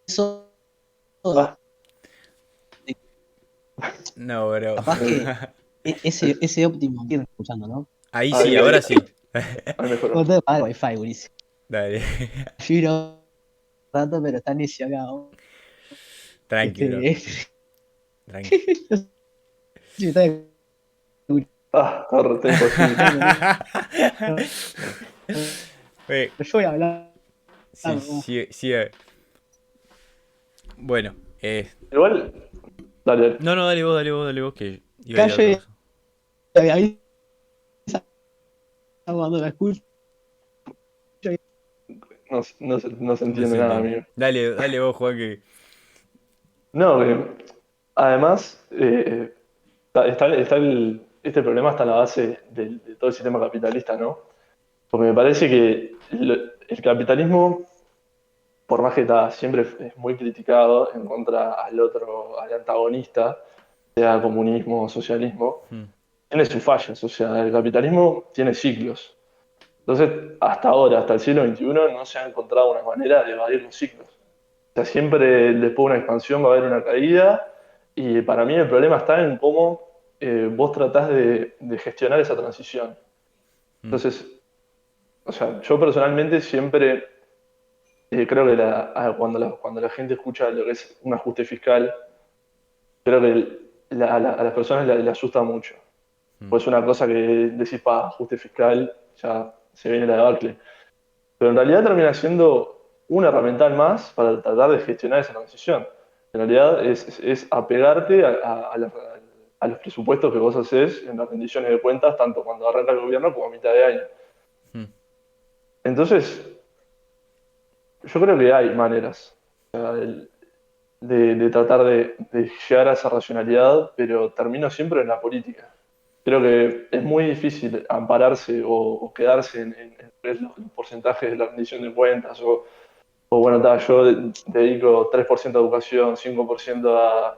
eso, Ah, No, bro. capaz que ese óptimo que escuchando, ¿no? Ahí sí, ahí, ahora sí. ahí Vos mejoró. tenés que pagar Wi-Fi, buenísimo. Dale. Giro rato, pero está necio acá, ¿no? Tranqui, bro. Este, Tranqui. no sé si me está Ah, está imposible. escuchando, ¿no? Eh, Pero yo voy a hablar sí, nomás. sí, sí. Bueno, Igual, dale, no, no, dale vos, que iba a ir a otra Calle, cosa. avisa cuando la escucho. no se No entiende se nada, entiende. amigo. Dale vos, Juan, que. No, además, este problema está en la base de todo el sistema capitalista, ¿no? Porque me parece que el capitalismo, por más que siempre es muy criticado en contra al antagonista, sea comunismo o socialismo, Hmm. tiene sus fallas. O sea, el capitalismo tiene ciclos. Entonces, hasta ahora, hasta el siglo XXI, no se ha encontrado una manera de evadir los ciclos. O sea, siempre después de una expansión va a haber una caída Y para mí el problema está en cómo vos tratás de gestionar esa transición. Mm, Entonces, o sea, yo personalmente siempre creo que cuando la gente escucha lo que es un ajuste fiscal, creo que a las personas le asusta mucho. mm. Pues una cosa que decís, pa, ajuste fiscal, ya se viene la debacle. Pero en realidad termina siendo una herramienta más para tratar de gestionar esa transición. En realidad es apegarte a los presupuestos que vos haces en las rendiciones de cuentas, tanto cuando arranca el gobierno como a mitad de año. Mm. Entonces, yo creo que hay maneras de tratar de llegar a esa racionalidad, pero termino siempre en la política. Creo que es muy difícil ampararse o quedarse en los porcentajes de la rendición de cuentas o bueno, yo dedico 3% a educación, 5%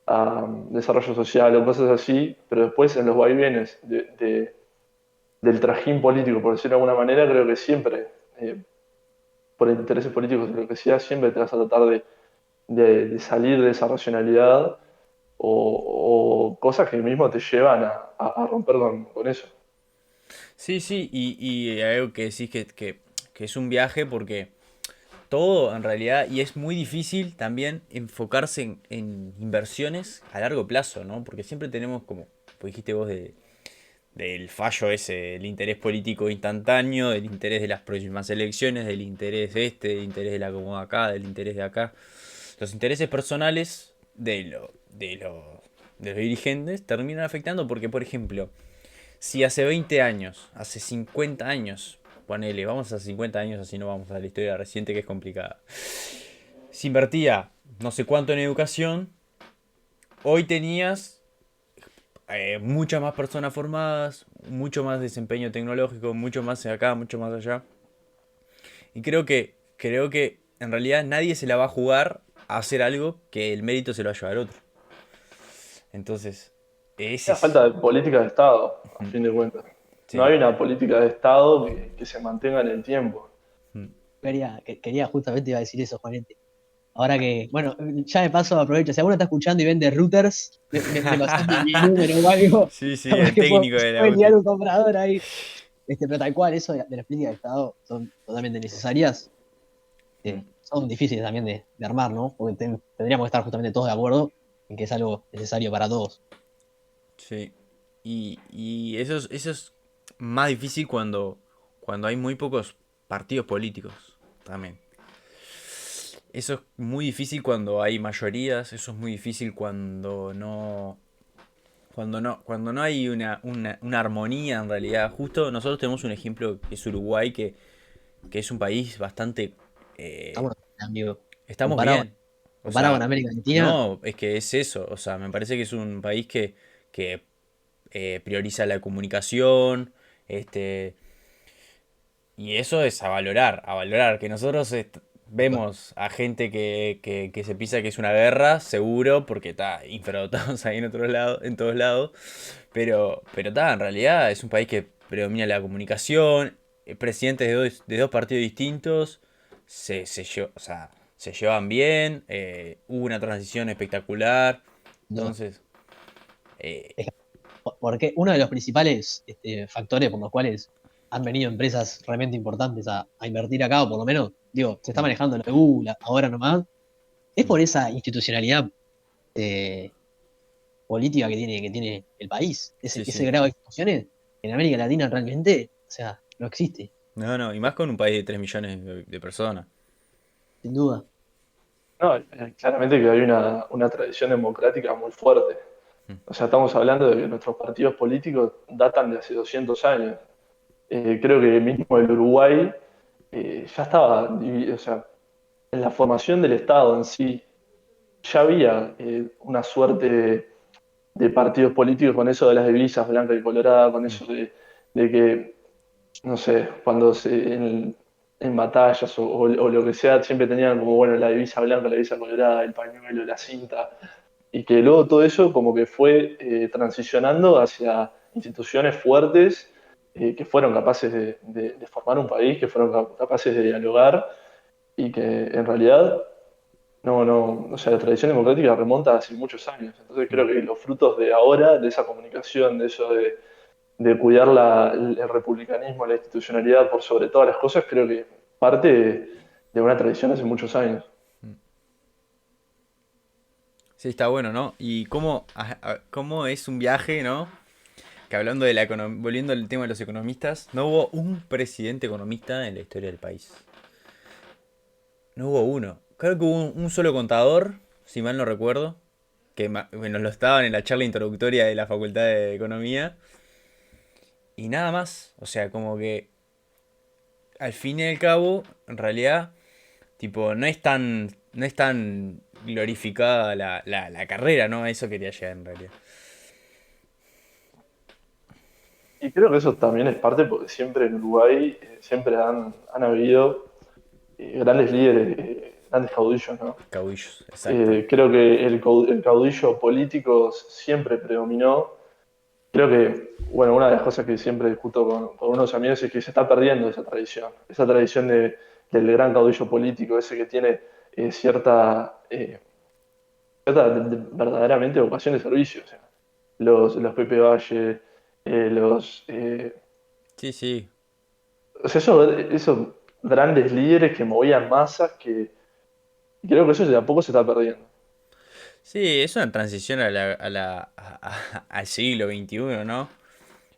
a desarrollo social o cosas así, pero después en los vaivenes del trajín político, por decirlo de alguna manera, creo que siempre, por intereses políticos o lo que sea, siempre te vas a tratar de salir de esa racionalidad o cosas que mismo te llevan a romper con eso. Sí, sí, y hay algo que decís que es un viaje porque todo en realidad, y es muy difícil también enfocarse en inversiones a largo plazo, ¿no? Porque siempre tenemos como dijiste vos, del fallo ese, el interés político instantáneo, del interés de las próximas elecciones, del interés del interés de la acomodo acá, del interés de acá. Los intereses personales de los dirigentes terminan afectando porque, por ejemplo, si hace 20 años, hace 50 años, ponele, vamos a 50 años, así no vamos a la historia reciente que es complicada. Se invertía no sé cuánto en educación, hoy tenías muchas más personas formadas, mucho más desempeño tecnológico, mucho más acá, mucho más allá. Y creo que en realidad nadie se la va a jugar a hacer algo que el mérito se lo va a llevar otro. Entonces, ese La es. falta de política de Estado, a fin de cuentas. No Sí. hay una política de Estado que se mantenga en el tiempo. Quería justamente iba a decir eso, Juanete. Ahora que, bueno, ya de paso aprovecho, si alguno está escuchando y vende routers, me pasás mi número o algo, Sí, sí, capaz el que técnico se de la puede liar UTE. un comprador ahí. Pero tal cual, eso de las políticas de Estado son totalmente necesarias, son difíciles también de armar, ¿no? Porque tendríamos que estar justamente todos de acuerdo en que es algo necesario para todos. Sí. Y eso es más difícil cuando hay muy pocos partidos políticos también. Eso es muy difícil cuando hay mayorías, eso es muy difícil cuando no hay una armonía en realidad. Justo nosotros tenemos un ejemplo que es Uruguay, que es un país bastante. eh, Estamos, amigo, estamos comparado, bien. O comparado con sea, América Latina, no, es que es eso. O sea, me parece que es un país que prioriza la comunicación, este, y eso es a valorar, que nosotros vemos a gente que se piensa que es una guerra, seguro, porque está infradotados ahí en otros lados, en todos lados, pero está, en realidad es un país que predomina la comunicación, presidentes de dos partidos distintos, o sea, se llevan bien, hubo una transición espectacular, no. entonces, eh, Porque uno de los principales factores por los cuales han venido empresas realmente importantes a invertir acá, o por lo menos, digo, se está mm, manejando la EU ahora nomás, es mm, por esa institucionalidad eh, política que tiene el país. sí, Ese sí. grado de instituciones en América Latina realmente, o sea, no existe, No, no, y más con un país de 3 millones de personas. sin duda. No, claramente que hay una tradición democrática muy fuerte. Mm, O sea, estamos hablando de que nuestros partidos políticos datan de hace 200 años. Creo que mismo el Uruguay ya estaba dividido, o sea, en la formación del Estado en sí, ya había una suerte de partidos políticos con eso de las divisas blanca y colorada, con mm, eso de que no sé, en batallas o lo que sea, siempre tenían como, bueno, la divisa blanca, la divisa colorada, el pañuelo, la cinta, y que luego todo eso como que fue transicionando hacia instituciones fuertes que fueron capaces de formar un país, que fueron capaces de dialogar y que en realidad no, o sea, la tradición democrática remonta hace muchos años. Entonces Mm. creo que los frutos de ahora, de esa comunicación, de eso de cuidar el republicanismo, la institucionalidad por sobre todas las cosas, creo que parte de una tradición hace muchos años. Sí, está bueno, ¿no? Y cómo es un viaje, ¿no? Que hablando de volviendo al tema de los economistas, no hubo un presidente economista en la historia del país. No hubo uno. Creo que hubo un solo contador, si mal no recuerdo, que nos lo estaban en la charla introductoria de la Facultad de Economía. Y nada más. O sea, como que al fin y al cabo, en realidad, tipo, no es tan glorificada la carrera, ¿no? A eso quería llegar en realidad. Y creo que eso también es parte porque siempre en Uruguay siempre han habido grandes líderes, grandes caudillos, ¿no? Caudillos, exacto. Creo que el caudillo político siempre predominó. Creo que, bueno, una de las cosas que siempre discuto con unos amigos es que se está perdiendo esa tradición del gran caudillo político, ese que tiene verdaderamente vocación de servicio. O sea, los Pepe Valle, los, Sí, sí. o sea, esos grandes líderes que movían masas, que creo que eso de a poco se está perdiendo. Sí, es una transición al siglo XXI, ¿no?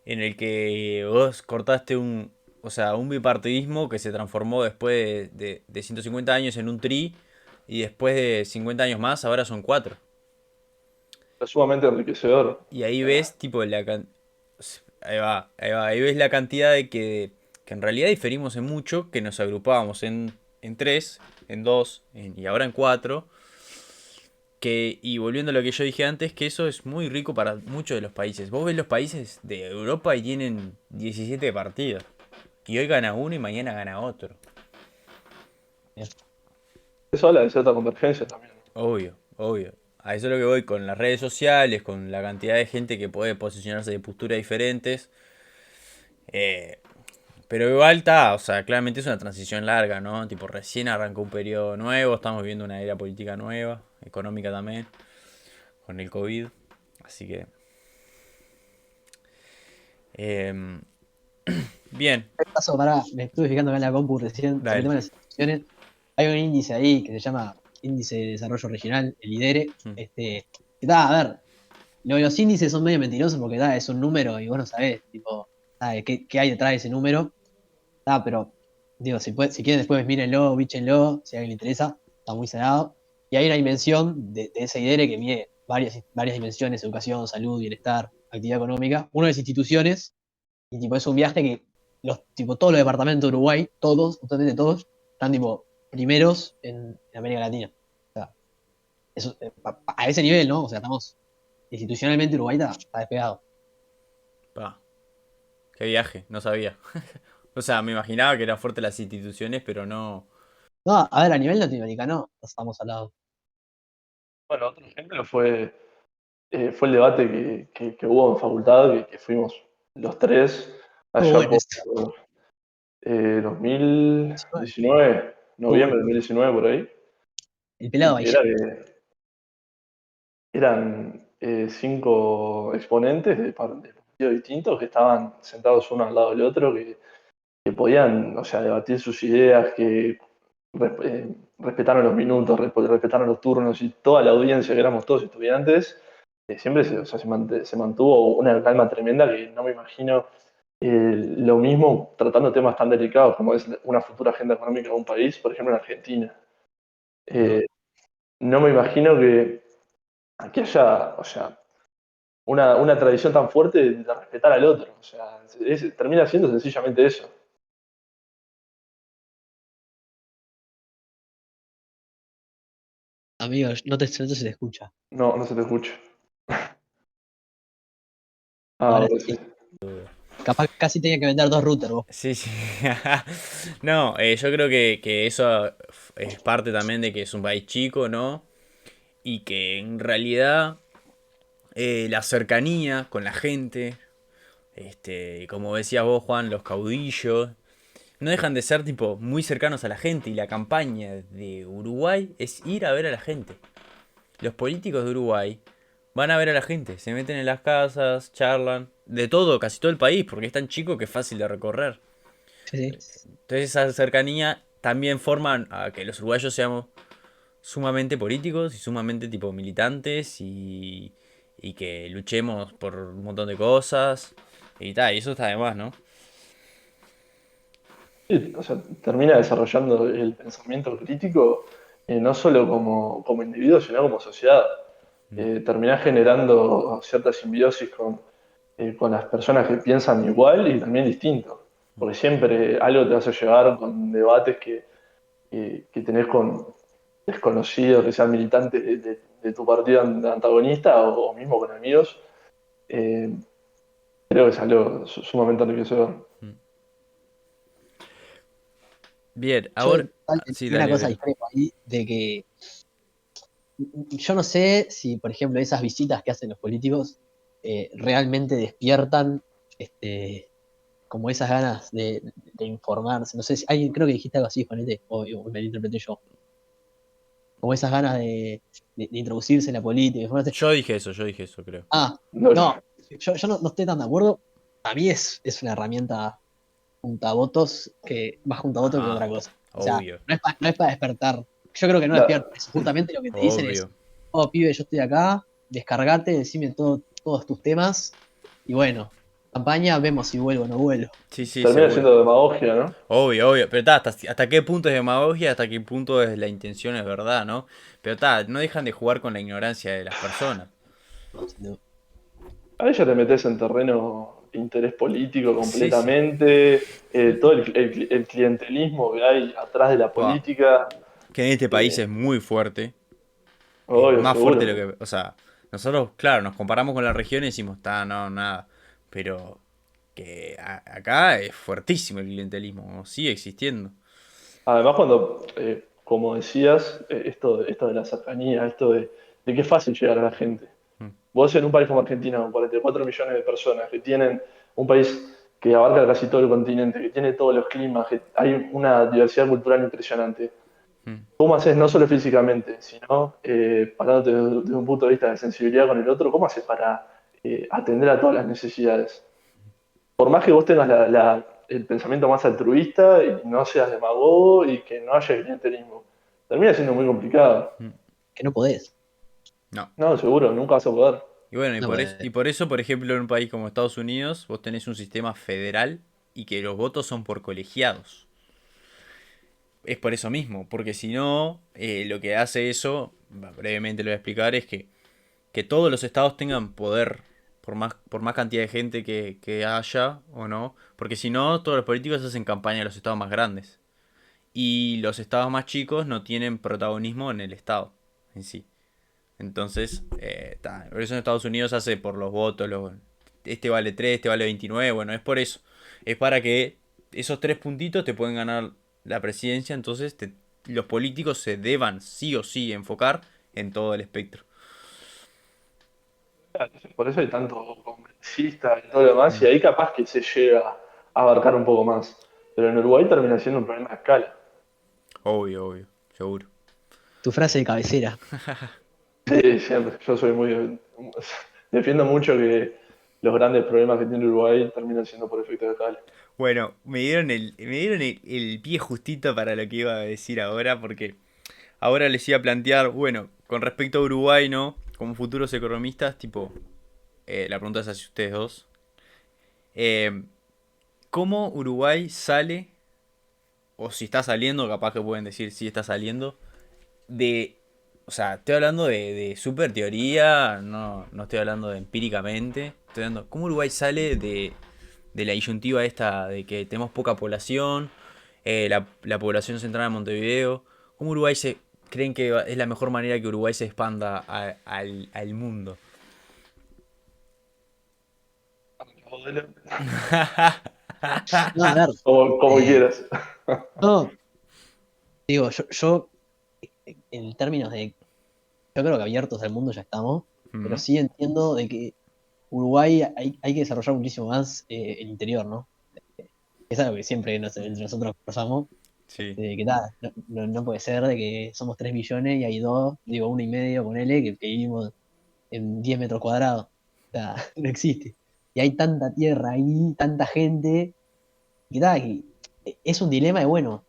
En el que vos cortaste un bipartidismo que se transformó después de 150 años en un tri y después de 50 años más ahora son cuatro. Es sumamente enriquecedor. Y ahí ves tipo ahí ves la cantidad que en realidad diferimos en mucho, que nos agrupábamos en tres, en dos y ahora en cuatro. Y volviendo a lo que yo dije antes, que eso es muy rico para muchos de los países. Vos ves los países de Europa y tienen 17 partidos. Y hoy gana uno y mañana gana otro. Eso habla de cierta convergencia también. Obvio, obvio. A eso es lo que voy con las redes sociales, con la cantidad de gente que puede posicionarse de posturas diferentes. Eh, pero igual está, o sea, claramente es una transición larga, ¿no? Tipo, recién arrancó un periodo nuevo, estamos viviendo una era política nueva, económica también, con el COVID. Así que, em, bien, Caso, pará, me estuve fijando acá en la compu recién sobre el dale. tema de las instituciones. Hay un índice ahí que se llama Índice de Desarrollo Regional, el IDERE. Mm. Que a ver, los índices son medio mentirosos porque es un número y vos no sabés, tipo, qué hay detrás de ese número. Pero, digo, si quieren después mírenlo, bíchenlo, si a alguien le interesa, está muy cerrado. Y hay una dimensión de ese IDERE que mide varias dimensiones: educación, salud, bienestar, actividad económica. Uno es instituciones, y tipo, es un viaje que todos los departamentos de Uruguay, todos, totalmente todos, están tipo primeros en América Latina. O sea, a ese nivel, ¿no? O sea, estamos institucionalmente Uruguay está despegado. Pa, qué viaje, no sabía. O sea, me imaginaba que eran fuertes las instituciones, pero no. No, a ver, a nivel latinoamericano, estamos al lado. Bueno, otro ejemplo fue el debate que hubo en facultad, que fuimos los tres Estuvo allá bueno por eso. 19. 2019, Estuvo noviembre bueno. de 2019 por ahí, El y pelado que Ballester. eran 5 exponentes de partidos distintos que estaban sentados uno al lado del otro, que podían, o sea, debatir sus ideas, que respetaron los minutos, respetaron los turnos y toda la audiencia, que éramos todos estudiantes, siempre o sea, se mantuvo una calma tremenda que no me imagino lo mismo tratando temas tan delicados como es una futura agenda económica de un país, por ejemplo en Argentina. No. Eh, no me imagino que haya, o sea, una tradición tan fuerte de respetar al otro. O sea, termina siendo sencillamente eso. Amigos, no se te escucha. No, no se te escucha. Ah, Ahora ahora sí. sí. Capaz casi tenía que vender 2 routers vos. Sí, sí. No, yo creo que eso es parte también de que es un país chico, ¿no? Y que en realidad la cercanía con la gente, como decías vos, Juan, los caudillos, no dejan de ser tipo muy cercanos a la gente y la campaña de Uruguay es ir a ver a la gente. Los políticos de Uruguay van a ver a la gente, se meten en las casas, charlan, de todo, casi todo el país, porque es tan chico que es fácil de recorrer. Sí, Entonces esa cercanía también forma a que los uruguayos seamos sumamente políticos y sumamente tipo militantes y que luchemos por un montón de cosas y tal, y eso está de más, ¿no? Sí, o sea, termina desarrollando el pensamiento crítico no solo como individuo, sino como sociedad. Termina generando cierta simbiosis con las personas que piensan igual y también distinto. Porque siempre algo te vas a llevar con debates que tenés con desconocidos, que sean militantes de tu partido antagonista o mismo con amigos. Eh, Creo que es algo sumamente enriquecedor. Bien, yo ahora... en Sí, una dale, cosa dale. discrepo ahí, de que yo no sé si, por ejemplo, esas visitas que hacen los políticos realmente despiertan este, como esas ganas de informarse. No sé si alguien, creo que dijiste algo así, Juanete, o me lo interpreté yo. Como esas ganas de introducirse en la política, informarse. Yo dije eso, creo. Ah, No, no, yo no estoy tan de acuerdo. A mí es una herramienta juntavotos que más juntavotos que Ah, otra cosa. O sea, obvio, no es para despertar. Yo creo que no no, despierta. Justamente lo que te dicen es, obvio. oh, pibe, yo estoy acá, descargate, decime todos tus temas. Y bueno, campaña, vemos si vuelvo o no vuelvo. Sí, sí, termina seguro. siendo demagogia, ¿no? Obvio, obvio. Pero está, hasta qué punto es demagogia, hasta qué punto es la intención, es verdad, ¿no? Pero está, no dejan de jugar con la ignorancia de las personas. No, sin duda. Ahí ya te metes en terreno de interés político Sí, sí. completamente, todo el clientelismo que hay atrás de la Buah, política, que en este país eh, es muy fuerte. Es obvio, más fuerte de seguro. lo que... O sea, nosotros, claro, nos comparamos con la región y decimos, está, no, nada. Pero que acá es fuertísimo el clientelismo, sigue existiendo. Además, cuando, como decías, esto de la cercanía, de que es fácil llegar a la gente. Mm, Vos en un país como Argentina, con 44 millones de personas, que tienen un país que abarca casi todo el continente, que tiene todos los climas, que hay una diversidad cultural impresionante. mm. ¿Cómo haces no solo físicamente, sino parándote desde un punto de vista de sensibilidad con el otro? ¿Cómo haces para atender a todas las necesidades? Por más que vos tengas el pensamiento más altruista y no seas demagogo y que no haya clientelismo, termina siendo muy complicado. Que no podés. No. No, seguro, nunca vas a poder. Y bueno, No y podés. por eso, por ejemplo, en un país como Estados Unidos, vos tenés un sistema federal y que los votos son por colegiados. Es por eso mismo, porque si no, lo que hace eso, brevemente lo voy a explicar, es que todos los estados tengan poder por más cantidad de gente que haya o no, porque si no, todos los políticos hacen campaña en los estados más grandes. Y los estados más chicos no tienen protagonismo en el estado en sí. Entonces, por eso en Estados Unidos hace por los votos, este vale 3, este vale 29, bueno, es por eso. Es para que esos tres puntitos te pueden ganar la presidencia, entonces los políticos se deban sí o sí enfocar en todo el espectro. Por eso hay tanto congresista y todo lo demás, y Mm, ahí capaz que se llega a abarcar un poco más. Pero en Uruguay termina siendo un problema de escala. obvio, obvio, seguro. Tu frase de cabecera. Sí, siempre. Yo soy muy. Defiendo mucho que los grandes problemas que tiene Uruguay terminan siendo por efecto de escala. Bueno, me dieron el pie justito para lo que iba a decir ahora, porque ahora les iba a plantear, bueno, con respecto a Uruguay, ¿no? Como futuros economistas, tipo, la pregunta es hacia ustedes dos. Eh, ¿Cómo Uruguay sale, o si está saliendo, capaz que pueden decir si está saliendo, de... O sea, estoy hablando de super teoría, no estoy hablando de empíricamente. Estoy hablando, ¿cómo Uruguay sale de la disyuntiva esta de que tenemos poca población, la población centrada en Montevideo? ¿Cómo Uruguay se creen que es la mejor manera que Uruguay se expanda al mundo? No, a ver. Como eh, quieras. no, digo, yo en términos de, yo creo que abiertos al mundo ya estamos, pero Mm, sí entiendo de que Uruguay hay que desarrollar muchísimo más el interior, ¿no? es algo que siempre entre nosotros conversamos, Sí. que tal, no puede ser de que somos 3 millones y hay dos, digo, 1,5, ponele, que vivimos en 10 metros cuadrados. O sea, no existe. Y hay tanta tierra ahí, tanta gente, que tal, es un dilema y bueno,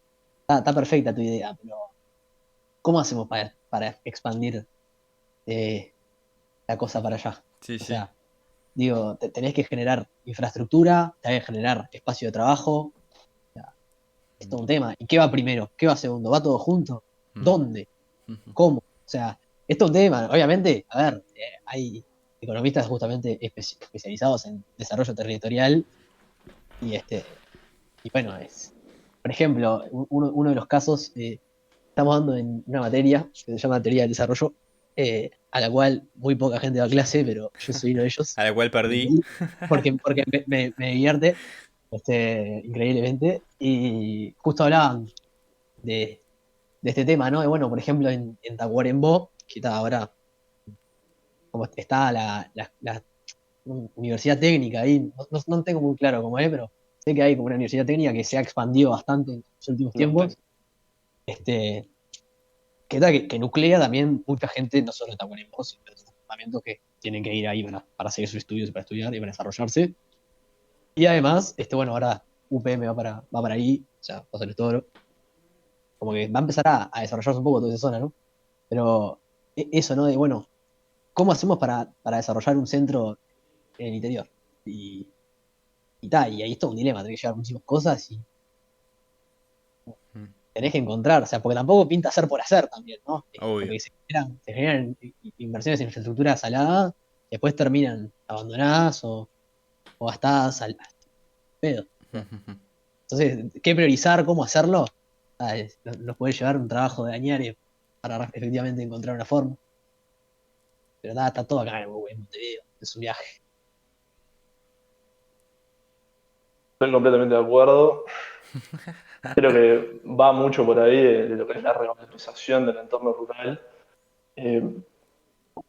está perfecta tu idea, pero ¿cómo hacemos para expandir eh, la cosa para allá? Sí, O sí. sea, digo, tenés que generar infraestructura, tenés que generar espacio de trabajo. O sea, es todo un tema. ¿Y qué va primero? ¿Qué va segundo? ¿Va todo junto? Mm, ¿Dónde? ujú. ¿Cómo? O sea, es todo un tema. Obviamente, a ver, hay economistas justamente especializados en desarrollo territorial y y bueno, por ejemplo, uno de los casos, estamos dando en una materia que se llama teoría del desarrollo, a la cual muy poca gente da clase, pero yo soy uno de ellos. A la cual perdí. Porque me divierte increíblemente. Y justo hablaban de este tema, ¿no? Y bueno, por ejemplo, en Tacuarembó, que está ahora, como está la universidad técnica ahí, no tengo muy claro cómo es, pero sé que hay como una universidad técnica que se ha expandido bastante en los últimos No tiempos. tengo. Este, que nuclea también mucha gente, no solo de Tacuarembó, sino de otros departamentos que tienen que ir ahí para seguir sus estudios, para estudiar y para desarrollarse. Y además, bueno, ahora UPM va para ahí, o sea, Paso del Toro, como que va a empezar a desarrollarse un poco toda esa zona, ¿no? Pero eso, ¿no? De, bueno, ¿cómo hacemos para desarrollar un centro en el interior? Y, y tal, y ahí es todo un dilema, tenés que llevar muchísimas cosas y Mm, tenés que encontrar, o sea, porque tampoco pinta hacer por hacer también, ¿no? obvio. Porque se generan inversiones en infraestructura salada, después terminan abandonadas o gastadas al pedo. Entonces, ¿qué priorizar? ¿Cómo hacerlo? Nos puede llevar un trabajo de añares para efectivamente encontrar una forma. Pero nada, está todo acá en Montevideo. Es un viaje. Estoy completamente de acuerdo. Creo que va mucho por ahí de lo que es la revalorización del entorno rural. Eh,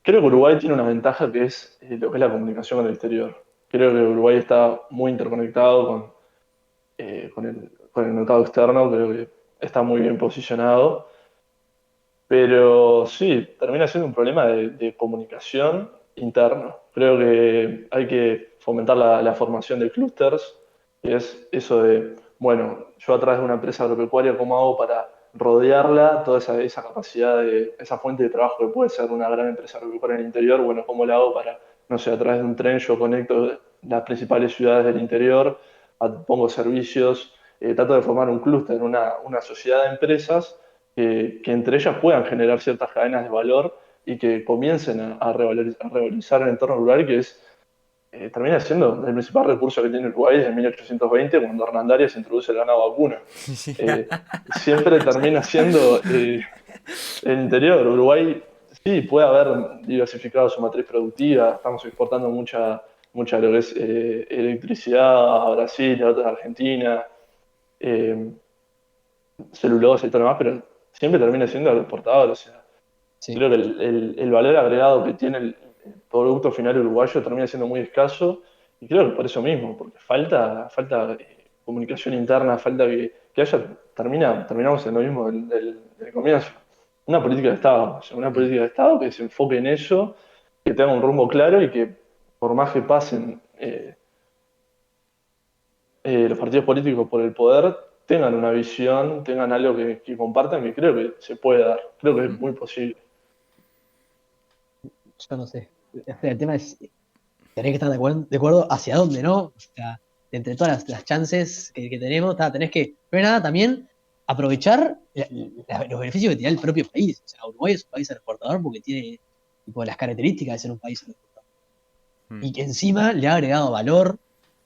Creo que Uruguay tiene una ventaja que es lo que es la comunicación con el exterior. Creo que Uruguay está muy interconectado con el mercado externo, creo que está muy bien posicionado. Pero sí, termina siendo un problema de comunicación interno. Creo que hay que fomentar la formación de clústeres, que es eso de, bueno, yo a través de una empresa agropecuaria, ¿cómo hago para rodearla toda esa capacidad esa fuente de trabajo que puede ser una gran empresa agropecuaria en el interior? Bueno, ¿cómo la hago para, no sé, a través de un tren yo conecto las principales ciudades del interior, pongo servicios, trato de formar un clúster, una sociedad de empresas que entre ellas puedan generar ciertas cadenas de valor y que comiencen a revalorizar el entorno rural, que termina siendo el principal recurso que tiene Uruguay desde 1820, cuando Hernán Arias introduce el ganado vacuno. Sí. Siempre termina siendo el interior. Uruguay sí puede haber diversificado su matriz productiva, estamos exportando mucha lo que es, electricidad a Brasil, a Argentina, eh, celulosa y todo lo demás, pero siempre termina siendo el exportador. O sea, Sí, creo que el valor agregado que tiene el producto final uruguayo termina siendo muy escaso y creo que por eso mismo, porque falta comunicación interna, falta que haya, terminamos en lo mismo del comienzo. Una política de Estado, o sea, una Mm, política de Estado que se enfoque en eso, que tenga un rumbo claro y que por más que pasen los partidos políticos por el poder, tengan una visión, tengan algo que compartan, que creo que se puede dar, creo que es mm. muy posible. yo no sé. O sea, el tema es, tenés que estar de acuerdo hacia dónde, ¿no? O sea, entre todas las chances que tenemos, tenés que, primero nada, también aprovechar los beneficios que te da el propio país. O sea, Uruguay es un país exportador porque tiene tipo, las características de ser un país exportador. Mm. Y que encima le ha agregado valor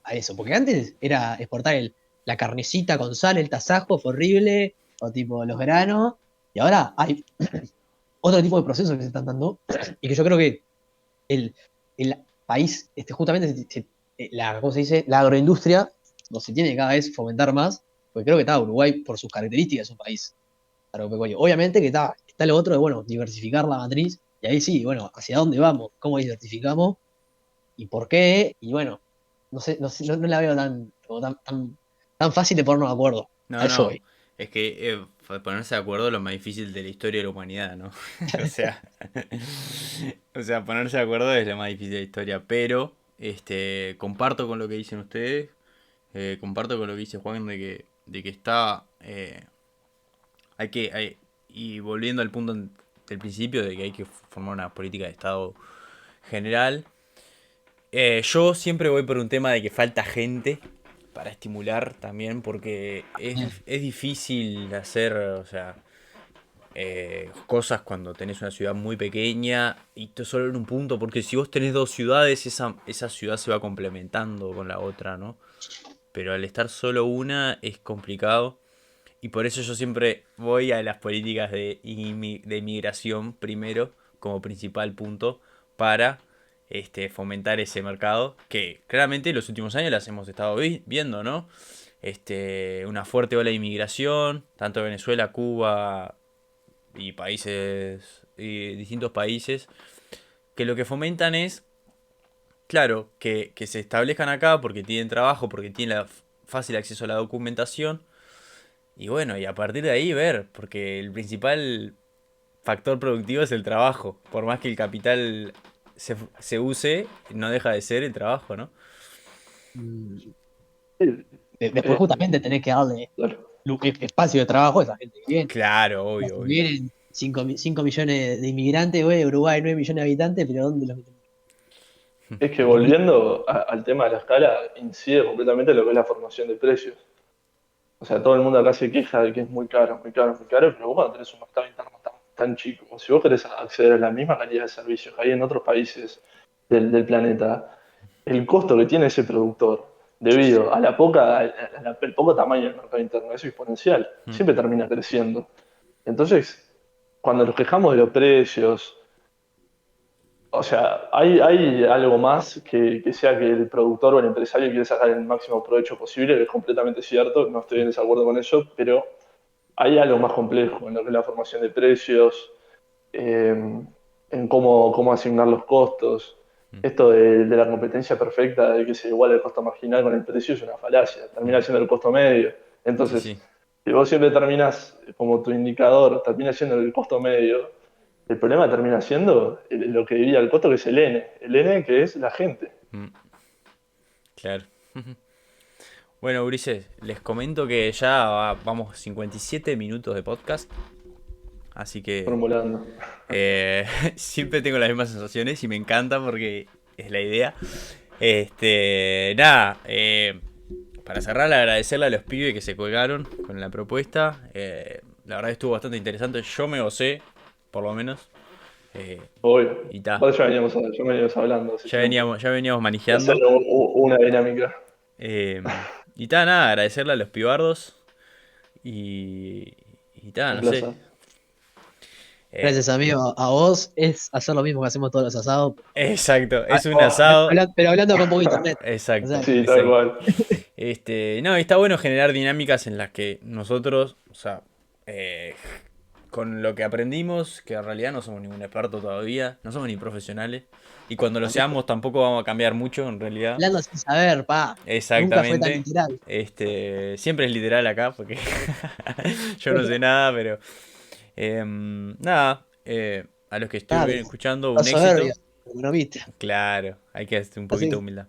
a eso. Porque antes era exportar la carnecita con sal, el tasajo, fue horrible, o tipo los granos, y ahora hay otro tipo de procesos que se están dando, y que yo creo que el país, justamente, ¿cómo se dice? La agroindustria, no se tiene que cada vez fomentar más, porque creo que está Uruguay, por sus características, es un país agropecuario. Obviamente que está lo otro de, bueno, diversificar la matriz, y ahí sí, bueno, ¿hacia dónde vamos? ¿Cómo diversificamos? ¿Y por qué? Y bueno, no sé, no la veo tan tan fácil de ponernos de acuerdo. A No, eso no. voy. Es que ponerse de acuerdo es lo más difícil de la historia de la humanidad, ¿no? O sea, o sea, ponerse de acuerdo es lo más difícil de la historia, pero comparto con lo que dicen ustedes, comparto con lo que dice Juan de que está, hay que, y volviendo al punto del principio de que hay que formar una política de Estado general. Yo siempre voy por un tema de que falta gente para estimular también, porque es difícil hacer, o sea, cosas cuando tenés una ciudad muy pequeña y solo en un punto, porque si vos tenés dos ciudades, esa ciudad se va complementando con la otra, ¿no? Pero al estar solo una es complicado y por eso yo siempre voy a las políticas de inmigración primero como principal punto para fomentar ese mercado que claramente en los últimos años las hemos estado viendo, ¿no? Una fuerte ola de inmigración, tanto de Venezuela, Cuba y países, y distintos países, que lo que fomentan es, claro, que se establezcan acá porque tienen trabajo, porque tienen fácil acceso a la documentación, y bueno, y a partir de ahí ver, porque el principal factor productivo es el trabajo, por más que el capital se use, no deja de ser el trabajo, ¿no? Mm, Sí, Después eh, justamente tenés que darle claro. espacio de trabajo a esa gente que viene. Claro, O sea, obvio, si obvio. vienen 5 millones de inmigrantes, güey, Uruguay 9 millones de habitantes, pero ¿dónde los metemos? Es que Es difícil. volviendo al tema de la escala, incide completamente en lo que es la formación de precios. O sea, todo el mundo acá se queja de que es muy caro, muy caro, muy caro, pero vos cuando tenés un mercado interno tan chico, o si vos querés acceder a la misma calidad de servicios que hay en otros países del planeta, el costo que tiene ese productor debido a el poco tamaño del mercado interno es exponencial, Mm. siempre termina creciendo. Entonces, cuando nos quejamos de los precios, o sea, hay algo más que sea que el productor o el empresario quiere sacar el máximo provecho posible, que es completamente cierto, no estoy en desacuerdo con eso, pero hay algo más complejo en lo que es la formación de precios, eh, en cómo asignar los costos. Mm. Esto de la competencia perfecta, de que se iguala el costo marginal con el precio, es una falacia, termina Mm. siendo el costo medio. Sí, Entonces, sí. si vos siempre terminas, como tu indicador, termina siendo el costo medio, el problema termina siendo lo que diría el costo, que es el N que es la gente, Mm. Claro. Bueno, Ulises, les comento que ya vamos 57 minutos de podcast, así que formulando. siempre tengo las mismas sensaciones y me encanta porque es la idea. Nada, para cerrar, agradecerle a los pibes que se colgaron con la propuesta. La verdad que estuvo bastante interesante. Yo me gocé, por lo menos. Eh, Obvio. y ta, Vos ya veníamos hablando hace tiempo ya veníamos de hacer manejando. una dinámica. Eh, y ta, nada, agradecerle a los pibardos. Y, y ta, Un no sé. placer. Eh, Gracias, amigo. A vos es hacer lo mismo que hacemos todos los asados, exacto, es un Oh, asado. pero hablando con poco internet. O Exacto, sea, sí, tal exacto. cual. No, está bueno generar dinámicas en las que nosotros, o sea, eh, con lo que aprendimos, que en realidad no somos ningún experto todavía, no somos ni profesionales, y cuando lo por eso, seamos tampoco vamos a cambiar mucho en realidad. hablando sin saber, pa. Nunca fue tan Exactamente. literal. Siempre es literal acá, porque yo no sé nada, pero nada, a los que Claro, estuvieron escuchando, la un éxito. soberbia, economista. Claro, hay que hacer un poquito de Así. humildad.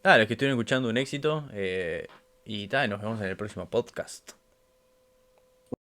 Nada, los que estuvieron escuchando, un éxito. Y tal, nos vemos en el próximo podcast.